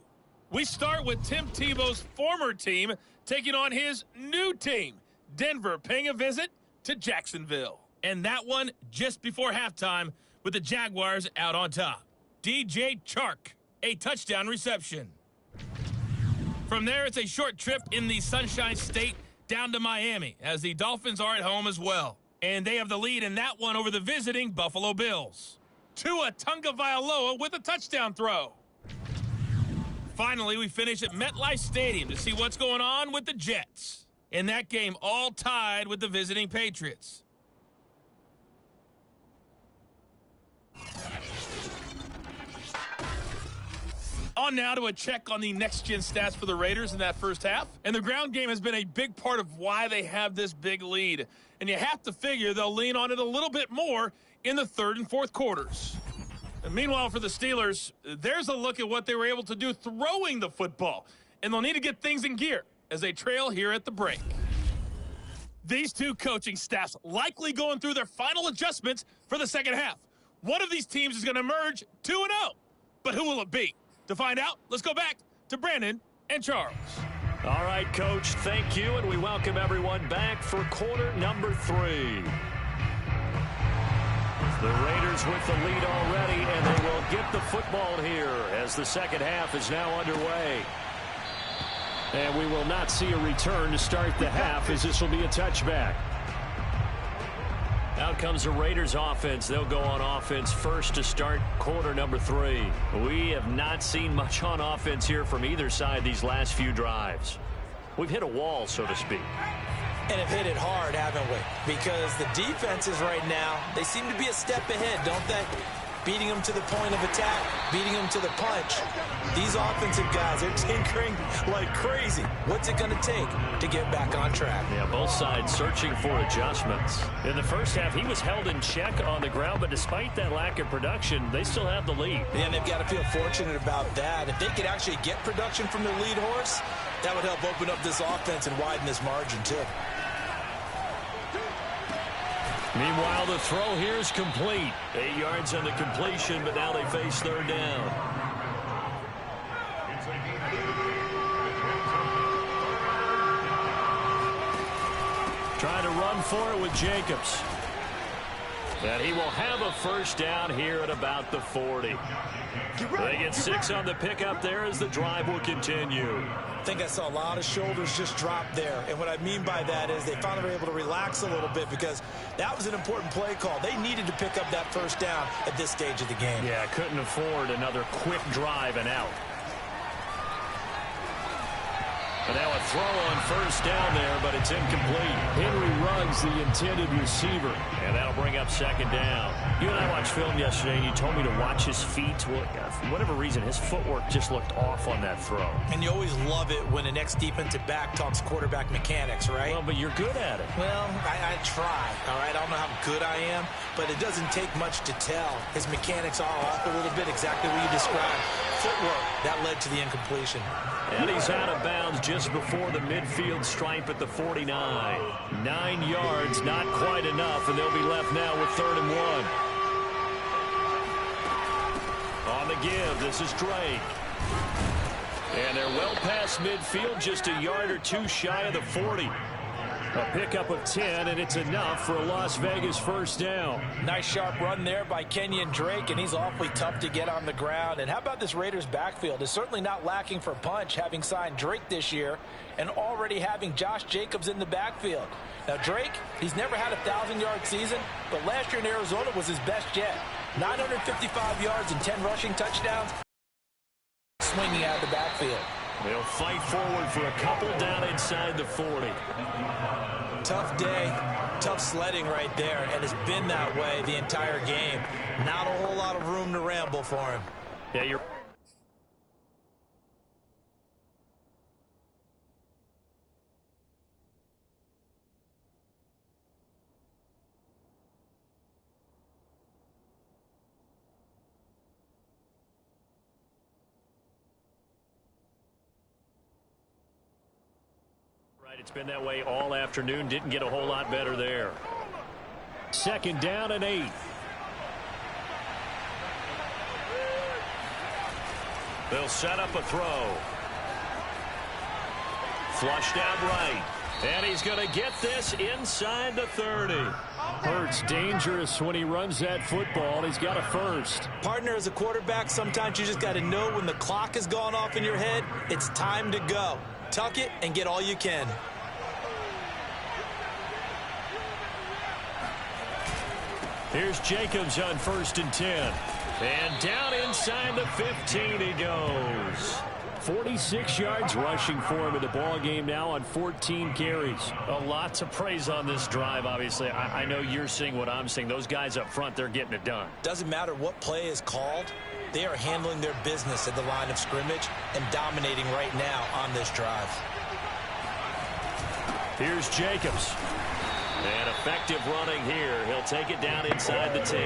We start with Tim Tebow's former team taking on his new team, Denver, paying a visit to Jacksonville. And that one just before halftime with the Jaguars out on top. DJ Chark, a touchdown reception. From there, it's a short trip in the Sunshine State down to Miami as the Dolphins are at home as well. And they have the lead in that one over the visiting Buffalo Bills. Tua Tagovailoa with a touchdown throw. Finally, we finish at MetLife Stadium to see what's going on with the Jets. In that game, all tied with the visiting Patriots. On now to a check on the next-gen stats for the Raiders in that first half. And the ground game has been a big part of why they have this big lead. And you have to figure they'll lean on it a little bit more in the 3rd and 4th quarters. And meanwhile, for the Steelers, there's a look at what they were able to do throwing the football. And they'll need to get things in gear as they trail here at the break. These two coaching staffs likely going through their final adjustments for the second half. One of these teams is going to emerge 2-0. But who will it be? To find out, let's go back to Brandon and Charles. All right, Coach, thank you, and we welcome everyone back for quarter number 3. The Raiders with the lead already, and they will get the football here as the second half is now underway. And we will not. not see a return to start the half, as this will be a touchback. Out comes the Raiders offense. They'll go on offense first to start quarter number 3. We have not seen much on offense here from either side these last few drives. We've hit a wall, so to speak. And have hit it hard, haven't we? Because the defenses right now, they seem to be a step ahead, don't they? Beating them to the point of attack, beating them to the punch. These offensive guys, they're tinkering like crazy. What's it going to take to get back on track? Yeah, both sides searching for adjustments. In the first half, he was held in check on the ground, but despite that lack of production, they still have the lead. And they've got to feel fortunate about that. If they could actually get production from their lead horse, that would help open up this offense and widen this margin, too. Meanwhile, the throw here is complete. 8 yards on the completion, but now they face third down. Trying to run for it with Jacobs. And he will have a first down here at about the 40. They get 6 on the pickup there as the drive will continue. I think I saw a lot of shoulders just drop there. And what I mean by that is they finally were able to relax a little bit because that was an important play call. They needed to pick up that first down at this stage of the game. Yeah, couldn't afford another quick drive and out. But now a throw on first down there, but it's incomplete. Henry Ruggs, the intended receiver. And that'll bring up second down. You and I watched film yesterday, and you told me to watch his feet. Well, for whatever reason, his footwork just looked off on that throw. And you always love it when an ex-defensive back talks quarterback mechanics, right? Well, but you're good at it. Well, I try, all right? I don't know how good I am, but it doesn't take much to tell. His mechanics are off a little bit, exactly what you described. Footwork, that led to the incompletion. And he's out of bounds just before the midfield stripe at the 49. 9 yards, not quite enough, and they'll be left now with 3rd and 1. On the give, this is Drake. And they're well past midfield, just a yard or 2 shy of the 40. A pickup of 10, and it's enough for a Las Vegas first down. Nice sharp run there by Kenyon Drake, and he's awfully tough to get on the ground. And how about this Raiders backfield? It's certainly not lacking for punch, having signed Drake this year and already having Josh Jacobs in the backfield. Now, Drake, he's never had a 1,000-yard season, but last year in Arizona was his best yet. 955 yards and 10 rushing touchdowns, swinging out of the backfield. They'll fight forward for a couple down inside the 40. Tough day, tough sledding right there, and it's been that way the entire game. Not a whole lot of room to ramble for him. Yeah, you're... It's been that way all afternoon. Didn't get a whole lot better there. 2nd down and 8. They'll set up a throw. Flushed out right. And he's going to get this inside the 30. Hurts dangerous when he runs that football. He's got a first. Partner, as a quarterback, sometimes you just got to know when the clock has gone off in your head, it's time to go. Tuck it and get all you can. Here's Jacobs on 1st and 10. And down inside the 15 he goes. 46 yards rushing for him in the ball game now on 14 carries. A lot to praise on this drive, obviously. I know you're seeing what I'm seeing. Those guys up front, they're getting it done. Doesn't matter what play is called. They are handling their business at the line of scrimmage and dominating right now on this drive. Here's Jacobs. And effective running here. He'll take it down inside the 10.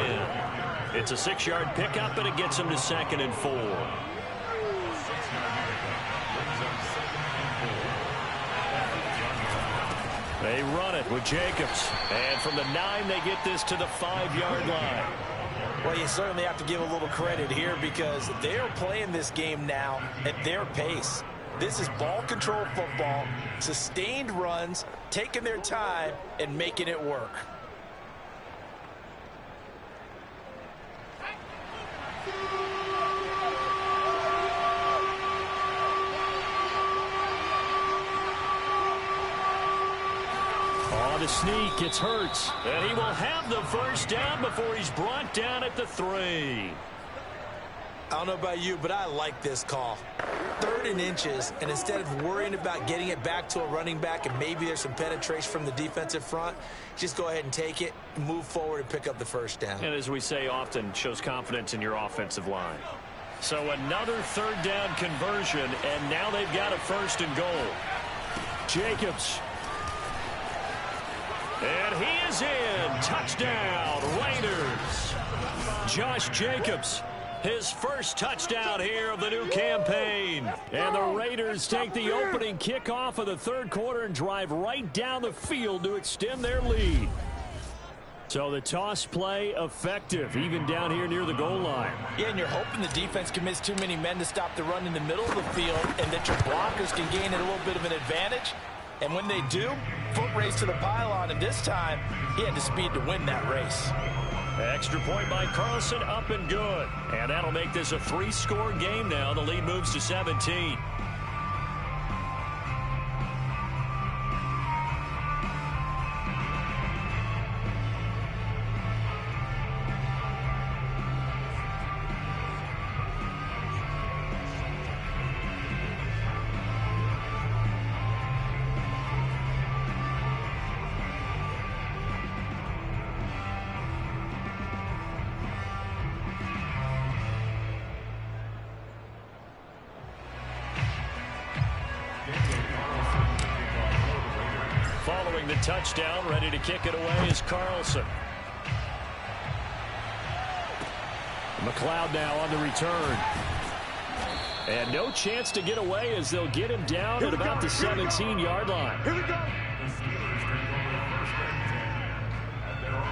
It's a 6-yard pickup, but it gets him to 2nd and 4. They run it with Jacobs. And from the 9, they get this to the 5-yard line. Well, you certainly have to give a little credit here because they're playing this game now at their pace. This is ball control football, sustained runs, taking their time and making it work. On the sneak, it's Hurts. And he will have the first down before he's brought down at the 3. I don't know about you, but I like this call. 3rd and inches, and instead of worrying about getting it back to a running back and maybe there's some penetration from the defensive front, just go ahead and take it, move forward, and pick up the first down. And as we say often, shows confidence in your offensive line. So another 3rd down conversion, and now they've got a 1st and goal. Jacobs. And he is in. Touchdown, Raiders. Josh Jacobs, his first touchdown here of the new campaign. And the Raiders take the opening kickoff of the 3rd quarter and drive right down the field to extend their lead. So the toss play effective, even down here near the goal line. Yeah, and you're hoping the defense commits too many men to stop the run in the middle of the field and that your blockers can gain a little bit of an advantage. And when they do, foot race to the pylon, and this time he had the speed to win that race. Extra point by Carlson, up and good. And that'll make this a 3-score game now. The lead moves to 17. Following the touchdown, ready to kick it away is Carlson. McLeod now on the return. And no chance to get away as they'll get him down at about the 17-yard line. Here we go.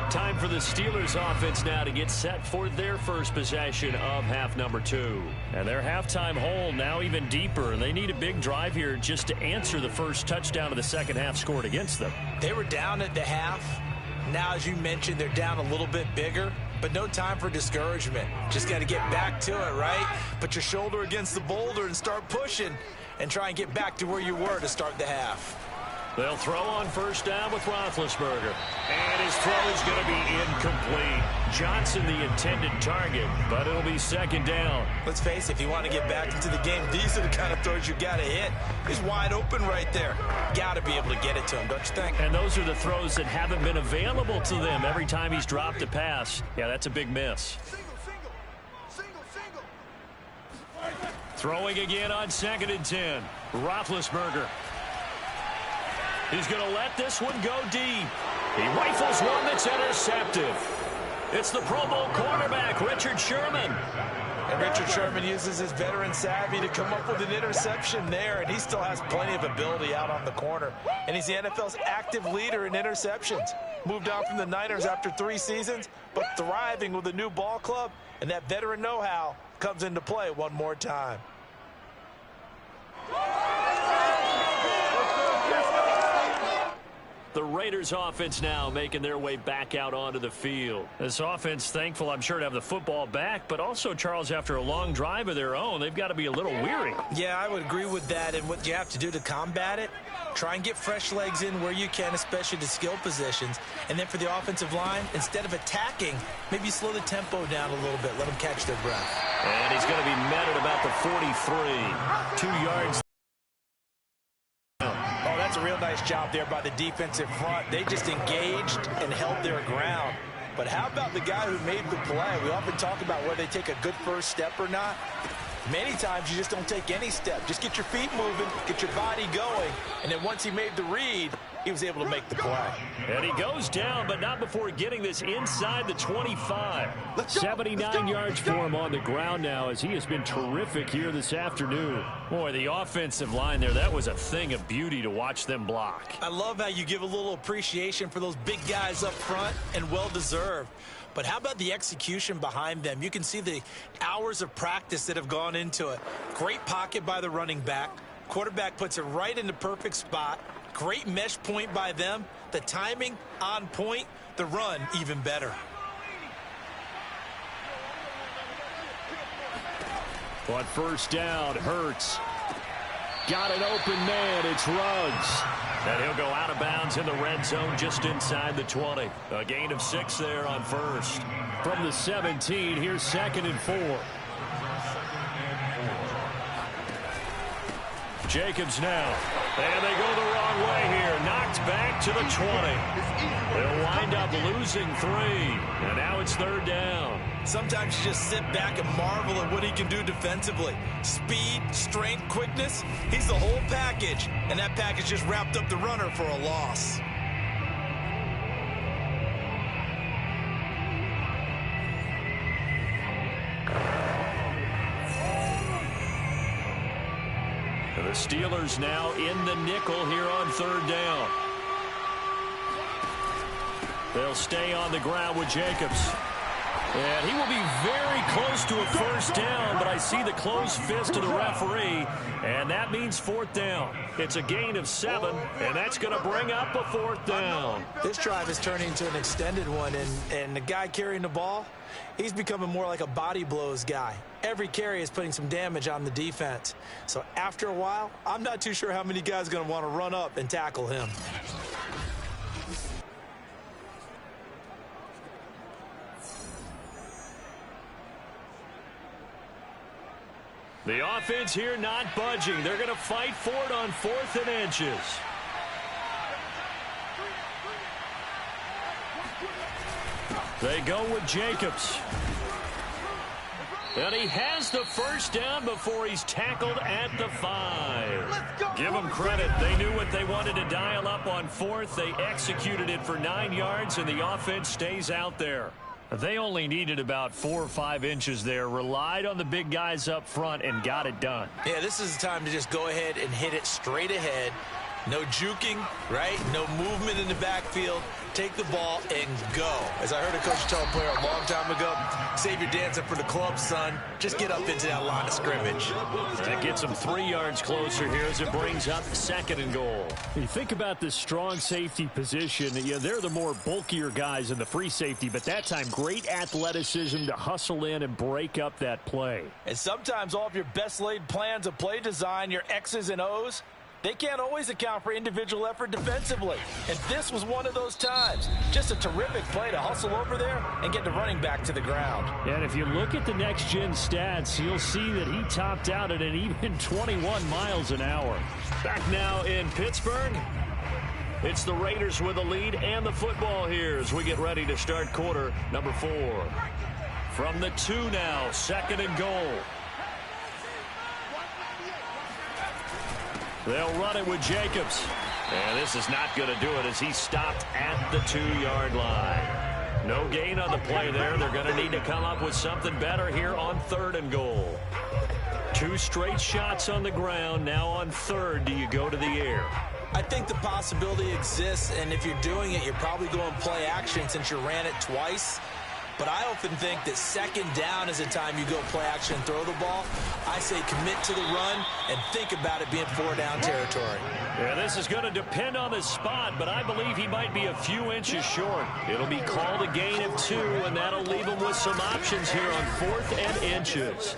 Time for the Steelers offense now to get set for their first possession of half number 2. And their halftime hole now even deeper. And they need a big drive here just to answer the first touchdown of the second half scored against them. They were down at the half. Now, as you mentioned, they're down a little bit bigger. But no time for discouragement. Just got to get back to it, right? Put your shoulder against the boulder and start pushing. And try and get back to where you were to start the half. They'll throw on first down with Roethlisberger. And his throw is going to be incomplete. Johnson the intended target, but it'll be second down. Let's face it, if you want to get back into the game, these are the kind of throws you got to hit. He's wide open right there. Got to be able to get it to him, don't you think? And those are the throws that haven't been available to them every time he's dropped a pass. Yeah, that's a big miss. Throwing again on 2nd and 10. Roethlisberger. He's going to let this one go deep. He rifles one that's intercepted. It's the Pro Bowl quarterback, Richard Sherman. And Richard Sherman uses his veteran savvy to come up with an interception there, and he still has plenty of ability out on the corner. And he's the NFL's active leader in interceptions. Moved on from the Niners after 3 seasons, but thriving with a new ball club, and that veteran know-how comes into play one more time. The Raiders offense now making their way back out onto the field. This offense thankful, I'm sure, to have the football back, but also, Charles, after a long drive of their own, they've got to be a little weary. Yeah, I would agree with that, and what you have to do to combat it, try and get fresh legs in where you can, especially the skill positions. And then for the offensive line, instead of attacking, maybe slow the tempo down a little bit, let them catch their breath. And he's going to be met at about the 43. 2 yards. That's a real nice job there by the defensive front. They just engaged and held their ground. But how about the guy who made the play? We often talk about whether they take a good first step or not. Many times you just don't take any step. Just get your feet moving, get your body going, and then once he made the read, he was able to make the play. And he goes down, but not before getting this inside the 25. 79 yards for him on the ground now as he has been terrific here this afternoon. Boy, the offensive line there, that was a thing of beauty to watch them block. I love how you give a little appreciation for those big guys up front, and well-deserved. But how about the execution behind them? You can see the hours of practice that have gone into it. Great pocket by the running back. Quarterback puts it right in the perfect spot. Great mesh point by them. The timing on point. The run even better. On first down, Hurts. Got an open man. It's Ruggs. And he'll go out of bounds in the red zone just inside the 20. A gain of 6 there on first. From the 17, here's 2nd and 4. Jacobs now. And they go the wrong way here. Knocked back to the 20. They'll wind up losing 3. And now it's 3rd down. Sometimes you just sit back and marvel at what he can do defensively. Speed, strength, quickness. He's the whole package. And that package just wrapped up the runner for a loss. The Steelers now in the nickel here on 3rd down. They'll stay on the ground with Jacobs. And he will be very close to a 1st down, but I see the closed fist of the referee, and that means 4th down. It's a gain of 7, and that's going to bring up a 4th down. This drive is turning into an extended one, and the guy carrying the ball, he's becoming more like a body blows guy. Every carry is putting some damage on the defense. So after a while, I'm not too sure how many guys are going to want to run up and tackle him. The offense here not budging. They're going to fight for it on 4th and inches. They go with Jacobs. And he has the 1st down before he's tackled at the 5. Give them credit. They knew what they wanted to dial up on 4th. They executed it for 9 yards, and the offense stays out there. They only needed about 4 or 5 inches there, relied on the big guys up front, and got it done. Yeah, this is the time to just go ahead and hit it straight ahead. No juking, right? No movement in the backfield. Take the ball and go. As I heard a coach tell a player a long time ago, save your dancing for the club, son. Just get up into that line of scrimmage. That gets them 3 yards closer here as it brings up 2nd and goal. You think about the strong safety position. Yeah, they're the more bulkier guys in the free safety, but that time great athleticism to hustle in and break up that play. And sometimes all of your best laid plans of play design, your X's and O's, they can't always account for individual effort defensively. And this was one of those times. Just a terrific play to hustle over there and get the running back to the ground. And if you look at the next-gen stats, you'll see that he topped out at an even 21 miles an hour. Back now in Pittsburgh. It's the Raiders with the lead and the football here as we get ready to start quarter number 4. From the 2 now, 2nd and goal. They'll run it with Jacobs. And this is not going to do it as he stopped at the 2-yard line. No gain on the play there. They're going to need to come up with something better here on 3rd and goal. 2 straight shots on the ground. Now on 3rd, do you go to the air? I think the possibility exists, and if you're doing it, you're probably going play action since you ran it twice. But I often think that 2nd down is the time you go play action and throw the ball. I say commit to the run and think about it being 4-down territory. Yeah, this is going to depend on the spot, but I believe he might be a few inches short. It'll be called a gain of 2, and that'll leave him with some options here on 4th and inches.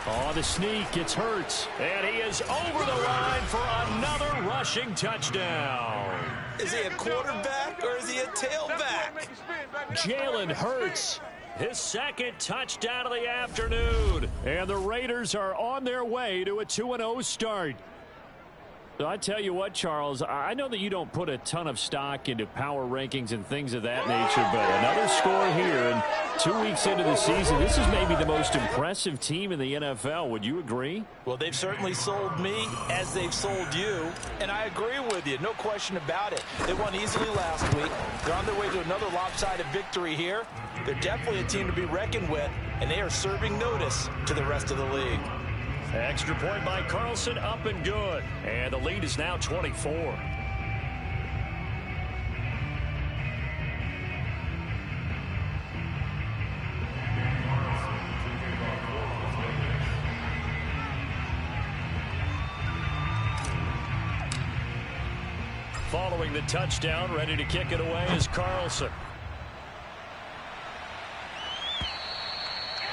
Oh, the sneak, it's Hurts. And he is over the line for another rushing touchdown. Is he a quarterback or is he a tailback? Jalen Hurts. His 2nd touchdown of the afternoon. And the Raiders are on their way to a 2-0 start. I tell you what, Charles, I know that you don't put a ton of stock into power rankings and things of that nature, but another score here, and 2 weeks into the season, this is maybe the most impressive team in the NFL. Would you agree? Well, they've certainly sold me as they've sold you, and I agree with you, no question about it. They won easily last week. They're on their way to another lopsided victory here. They're definitely a team to be reckoned with, and they are serving notice to the rest of the league. Extra point by Carlson, up and good. And the lead is now 24. following the touchdown. Ready to kick it away is Carlson.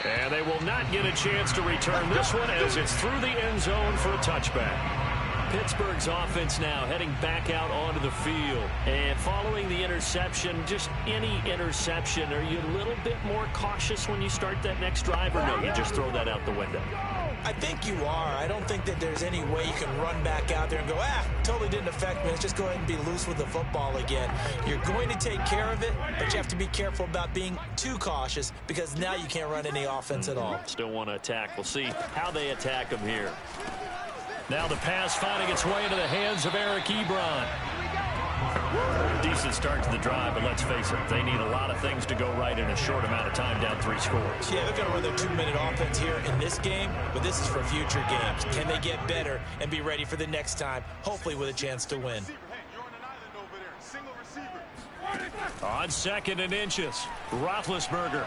And they will not get a chance to return this one as it's through the end zone for a touchback. Pittsburgh's offense now heading back out onto the field. And following the interception, just any interception, are you a little bit more cautious when you start that next drive, or no, you just throw that out the window? I think you are. I don't think that there's any way you can run back out there and go, totally didn't affect me. Let's just go ahead and be loose with the football again. You're going to take care of it, but you have to be careful about being too cautious because now you can't run any offense at all. Still want to attack. We'll see how they attack them here. Now the pass finding its way into the hands of Eric Ebron. Decent start to the drive, but let's face it, they need a lot of things to go right in a short amount of time, down 3 scores. Yeah, they're going to run their 2-minute offense here in this game, but this is for future games. Can they get better and be ready for the next time, hopefully with a chance to win? On 2nd and inches, Roethlisberger.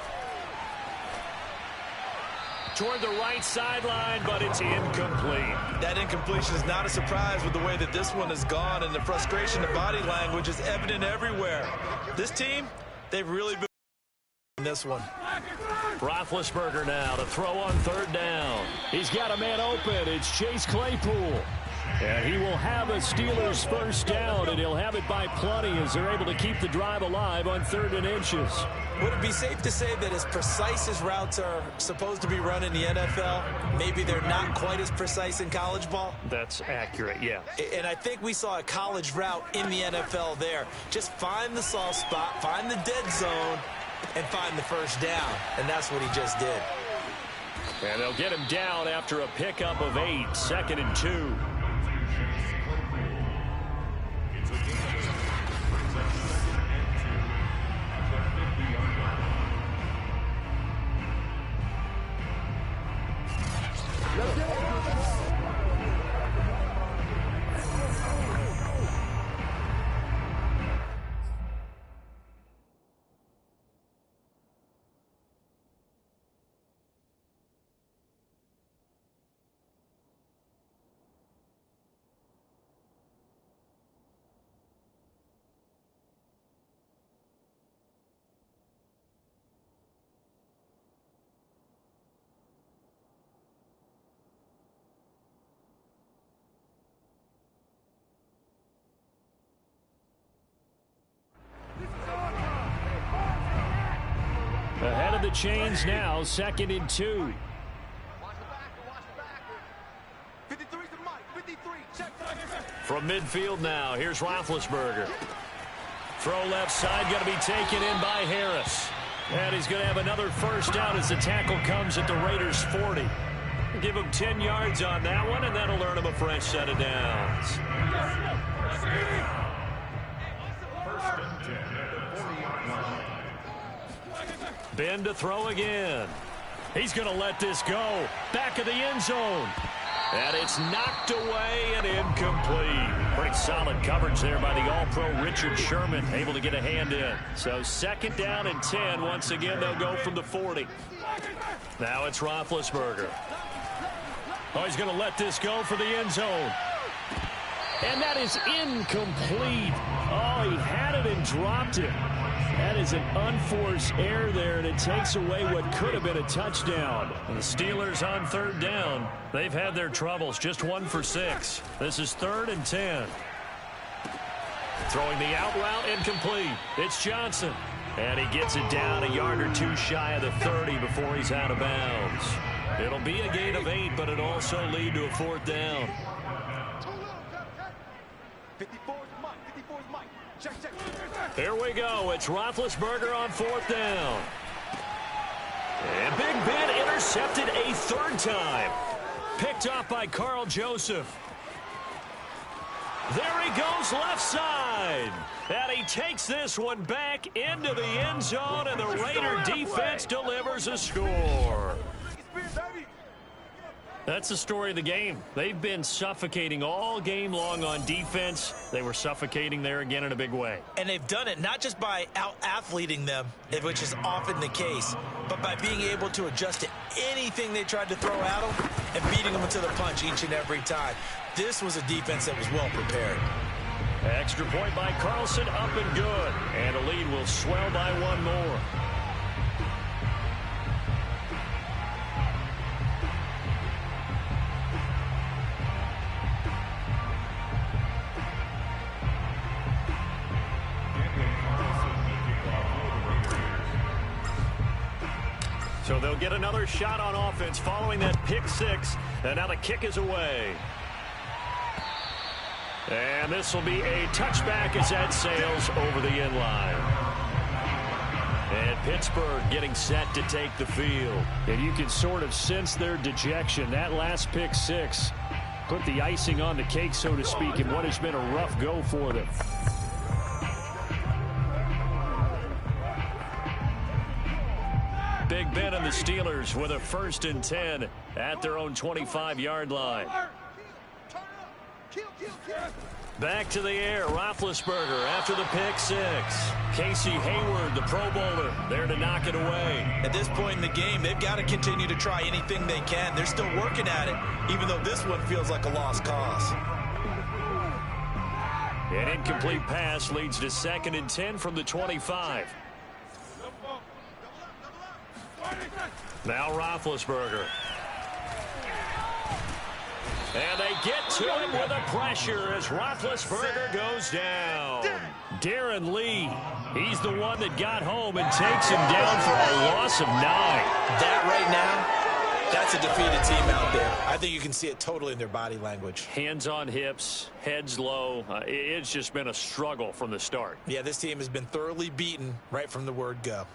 Toward the right sideline, but it's incomplete. That incompletion is not a surprise with the way that this one has gone, and the frustration, the body language is evident everywhere. This team, they've really been in this one. Roethlisberger now to throw on 3rd down. He's got a man open. It's Chase Claypool. And he will have a Steelers 1st down, and he'll have it by plenty as they're able to keep the drive alive on 3rd and inches. Would it be safe to say that as precise as routes are supposed to be run in the NFL, maybe they're not quite as precise in college ball? That's accurate, yeah. And I think we saw a college route in the NFL there. Just find the soft spot, find the dead zone, and find the 1st down. And that's what he just did. And they'll get him down after a pickup of 8, 2nd and 2. Ahead of the chains now, 2nd and 2. From midfield now, here's Roethlisberger. Throw left side, going to be taken in by Harris. And he's going to have another 1st down as the tackle comes at the Raiders' 40. Give him 10 yards on that one, and that'll earn him a fresh set of downs. 1st and 10 at the 40-yard line. Ben to throw again. He's going to let this go. Back of the end zone. And it's knocked away and incomplete. Pretty solid coverage there by the All-Pro Richard Sherman, able to get a hand in. So 2nd down and 10. Once again, they'll go from the 40. Now it's Roethlisberger. Oh, he's going to let this go for the end zone. And that is incomplete. Oh, he had it and dropped it. That is an unforced error there, and it takes away what could have been a touchdown. And the Steelers on 3rd down. They've had their troubles, just 1 for 6. This is 3rd and 10. Throwing the out route incomplete. It's Johnson. And he gets it down a yard or 2 shy of the 30 before he's out of bounds. It'll be a gain of 8, but it'll also lead to a 4th down. 54's Mike. Check. Here we go. It's Roethlisberger on 4th down. And Big Ben intercepted a 3rd time. Picked off by Carl Joseph. There he goes left side. And he takes this one back into the end zone, and the Raider defense delivers a score. That's the story of the game. They've been suffocating all game long on defense. They were suffocating there again in a big way. And they've done it not just by out-athleting them, which is often the case, but by being able to adjust to anything they tried to throw at them and beating them to the punch each and every time. This was a defense that was well prepared. Extra point by Carlson, up and good. And a lead will swell by one more. So they'll get another shot on offense following that pick six. And now the kick is away. And this will be a touchback as that sails over the end line. And Pittsburgh getting set to take the field. And you can sort of sense their dejection. That last pick six put the icing on the cake, so to speak, in what has been a rough go for them. Big Ben and the Steelers with a 1st and 10 at their own 25-yard line. Back to the air, Roethlisberger after the pick six. Casey Hayward, the Pro Bowler, there to knock it away. At this point in the game, they've got to continue to try anything they can. They're still working at it, even though this one feels like a lost cause. An incomplete pass leads to 2nd and 10 from the 25. Now Roethlisberger. And they get to him with a pressure as Roethlisberger goes down. Darren Lee, he's the one that got home and takes him down for a loss of 9. That right now, that's a defeated team out there. I think you can see it totally in their body language. Hands on hips, heads low. It's just been a struggle from the start. Yeah, this team has been thoroughly beaten right from the word go.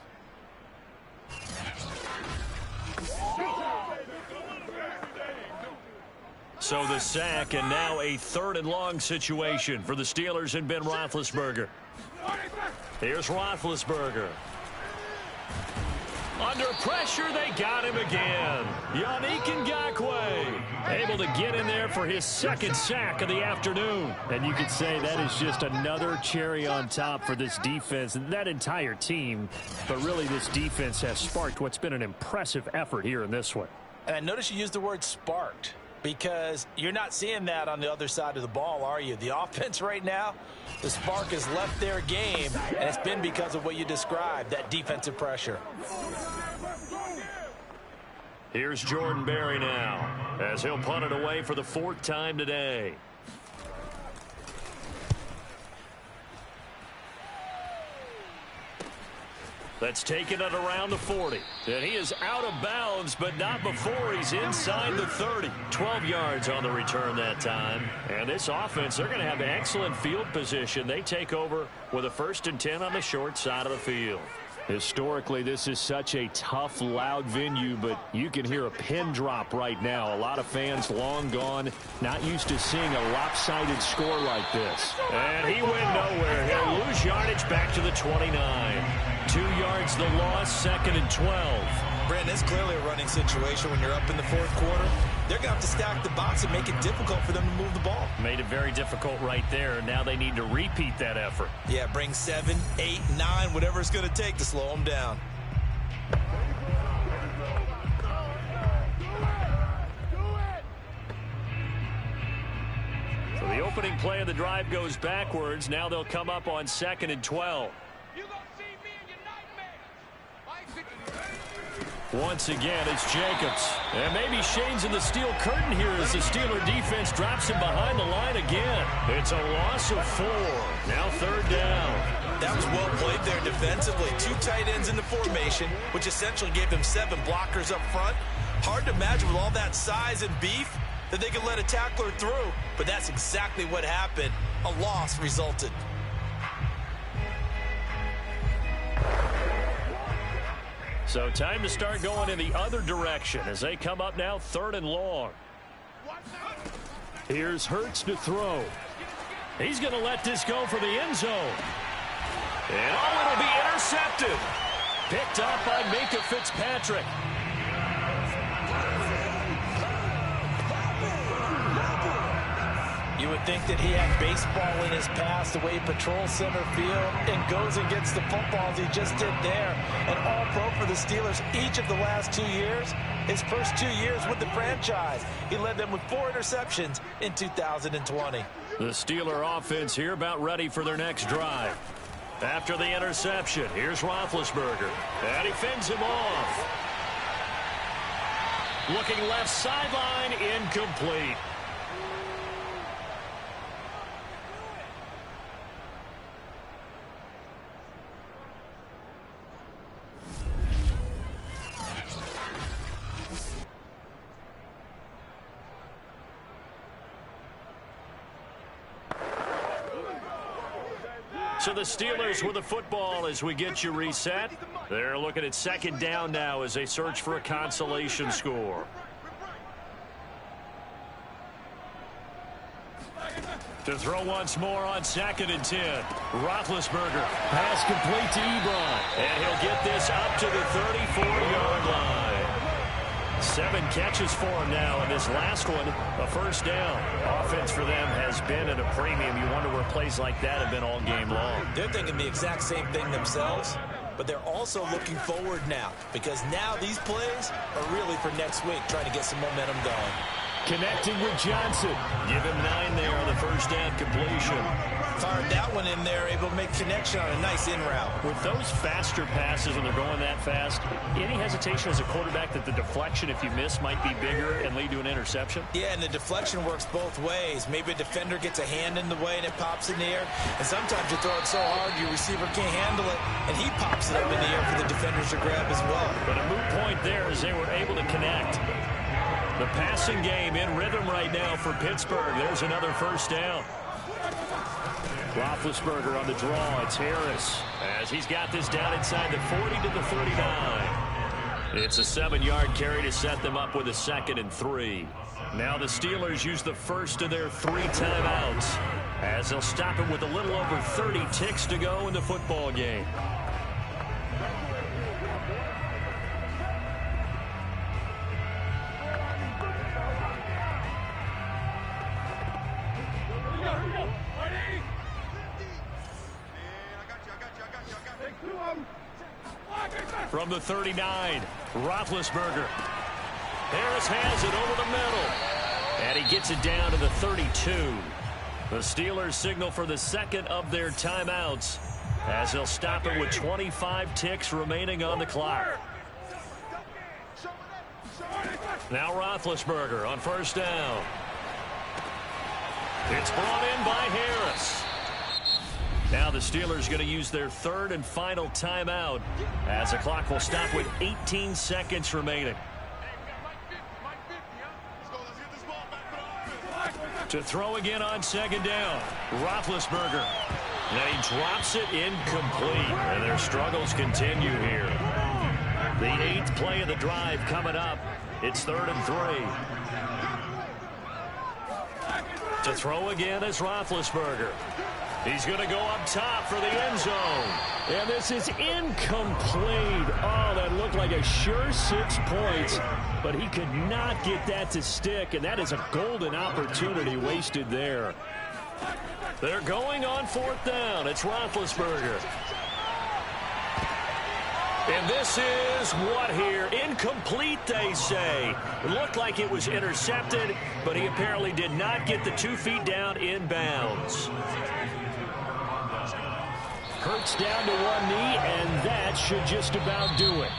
So the sack, and now a 3rd and long situation for the Steelers and Ben Roethlisberger. Here's Roethlisberger. Under pressure, they got him again. Yannick Ngakoue able to get in there for his 2nd sack of the afternoon. And you could say that is just another cherry on top for this defense and that entire team. But really, this defense has sparked what's been an impressive effort here in this one. And notice you used the word sparked, because you're not seeing that on the other side of the ball, are you? The offense right now, the spark has left their game, and it's been because of what you described, that defensive pressure. Here's Jordan Berry now, as he'll punt it away for the 4th time today. That's taken it around the 40. And he is out of bounds, but not before he's inside the 30. 12 yards on the return that time. And this offense, they're going to have excellent field position. They take over with a 1st and 10 on the short side of the field. Historically, this is such a tough, loud venue, but you can hear a pin drop right now. A lot of fans long gone, not used to seeing a lopsided score like this. And he went nowhere. He'll lose yardage back to the 29. 2 yards the loss, 2nd and 12. Brandon, it's clearly a running situation when you're up in the 4th quarter. They're going to have to stack the box and make it difficult for them to move the ball. Made it very difficult right there. Now they need to repeat that effort. Yeah, bring 7, 8, 9, whatever it's going to take to slow them down. So the opening play of the drive goes backwards. Now they'll come up on 2nd and 12. Once again, it's Jacobs. And maybe Shane's in the steel curtain here as the Steeler defense drops him behind the line again. It's a loss of 4. Now 3rd down. That was well played there defensively. 2 tight ends in the formation, which essentially gave them 7 blockers up front. Hard to imagine with all that size and beef that they could let a tackler through. But that's exactly what happened. A loss resulted. So time to start going in the other direction as they come up now 3rd and long. Here's Hurts to throw. He's going to let this go for the end zone. And it'll be intercepted. Picked up by Minkah Fitzpatrick. You would think that he had baseball in his past, the way he patrols center field and goes and gets the footballs he just did there. An all-pro for the Steelers each of the last 2 years. His first 2 years with the franchise, he led them with 4 interceptions in 2020. The Steeler offense here about ready for their next drive. After the interception, here's Roethlisberger. And he fends him off. Looking left sideline, incomplete. So the Steelers with the football as we get you reset. They're looking at second down now as they search for a consolation score. To throw once more on 2nd and 10. Roethlisberger. Pass complete to Ebron. And he'll get this up to the 34-yard line. 7 catches for him now, and this last one, a first down. Offense for them has been at a premium. You wonder where plays like that have been all game long. They're thinking the exact same thing themselves, but they're also looking forward now, because now these plays are really for next week, trying to get some momentum going. Connecting with Johnson. Give him 9 there on the first down completion. Fired that one in there, able to make connection on a nice in route. With those faster passes when they're going that fast, any hesitation as a quarterback that the deflection, if you miss, might be bigger and lead to an interception? Yeah, and the deflection works both ways. Maybe a defender gets a hand in the way and it pops in the air. And sometimes you throw it so hard your receiver can't handle it, and he pops it up in the air for the defenders to grab as well. But a moot point there as they were able to connect. The passing game in rhythm right now for Pittsburgh. There's another first down. Roethlisberger on the draw. It's Harris as he's got this down inside the 40 to the 39. It's a 7-yard carry to set them up with a 2nd and 3. Now the Steelers use the first of their 3 timeouts as they'll stop it with a little over 30 ticks to go in the football game. From the 39, Roethlisberger. Harris has it over the middle. And he gets it down to the 32. The Steelers signal for the 2nd of their timeouts as they'll stop it with 25 ticks remaining on the clock. Now Roethlisberger on first down. It's brought in by Harris. Now the Steelers going to use their 3rd and final timeout as the clock will stop with 18 seconds remaining. To throw again on 2nd down, Roethlisberger. And he drops it incomplete. And their struggles continue here. The 8th play of the drive coming up. It's 3rd and 3. To throw again is Roethlisberger. He's going to go up top for the end zone. And this is incomplete. Oh, that looked like a sure 6 points. But he could not get that to stick. And that is a golden opportunity wasted there. They're going on 4th down. It's Roethlisberger. And this is what here? Incomplete, they say. It looked like it was intercepted, but he apparently did not get the 2 feet down in bounds. Hurts down to one knee, and that should just about do it.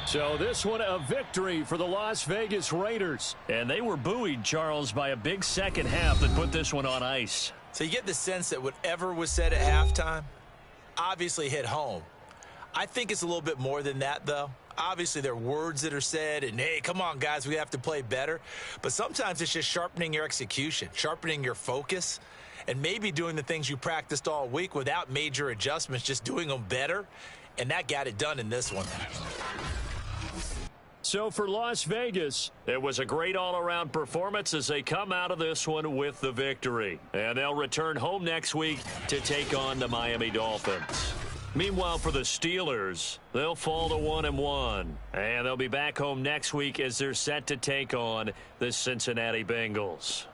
So this one a victory for the Las Vegas Raiders. And they were buoyed, Charles, by a big second half that put this one on ice. So you get the sense that whatever was said at halftime obviously hit home. I think it's a little bit more than that, though. Obviously, there are words that are said, and, hey, come on, guys, we have to play better. But sometimes it's just sharpening your execution, sharpening your focus, and maybe doing the things you practiced all week without major adjustments, just doing them better. And that got it done in this one. So for Las Vegas, it was a great all-around performance as they come out of this one with the victory. And they'll return home next week to take on the Miami Dolphins. Meanwhile, for the Steelers, they'll fall to 1-1. And they'll be back home next week as they're set to take on the Cincinnati Bengals.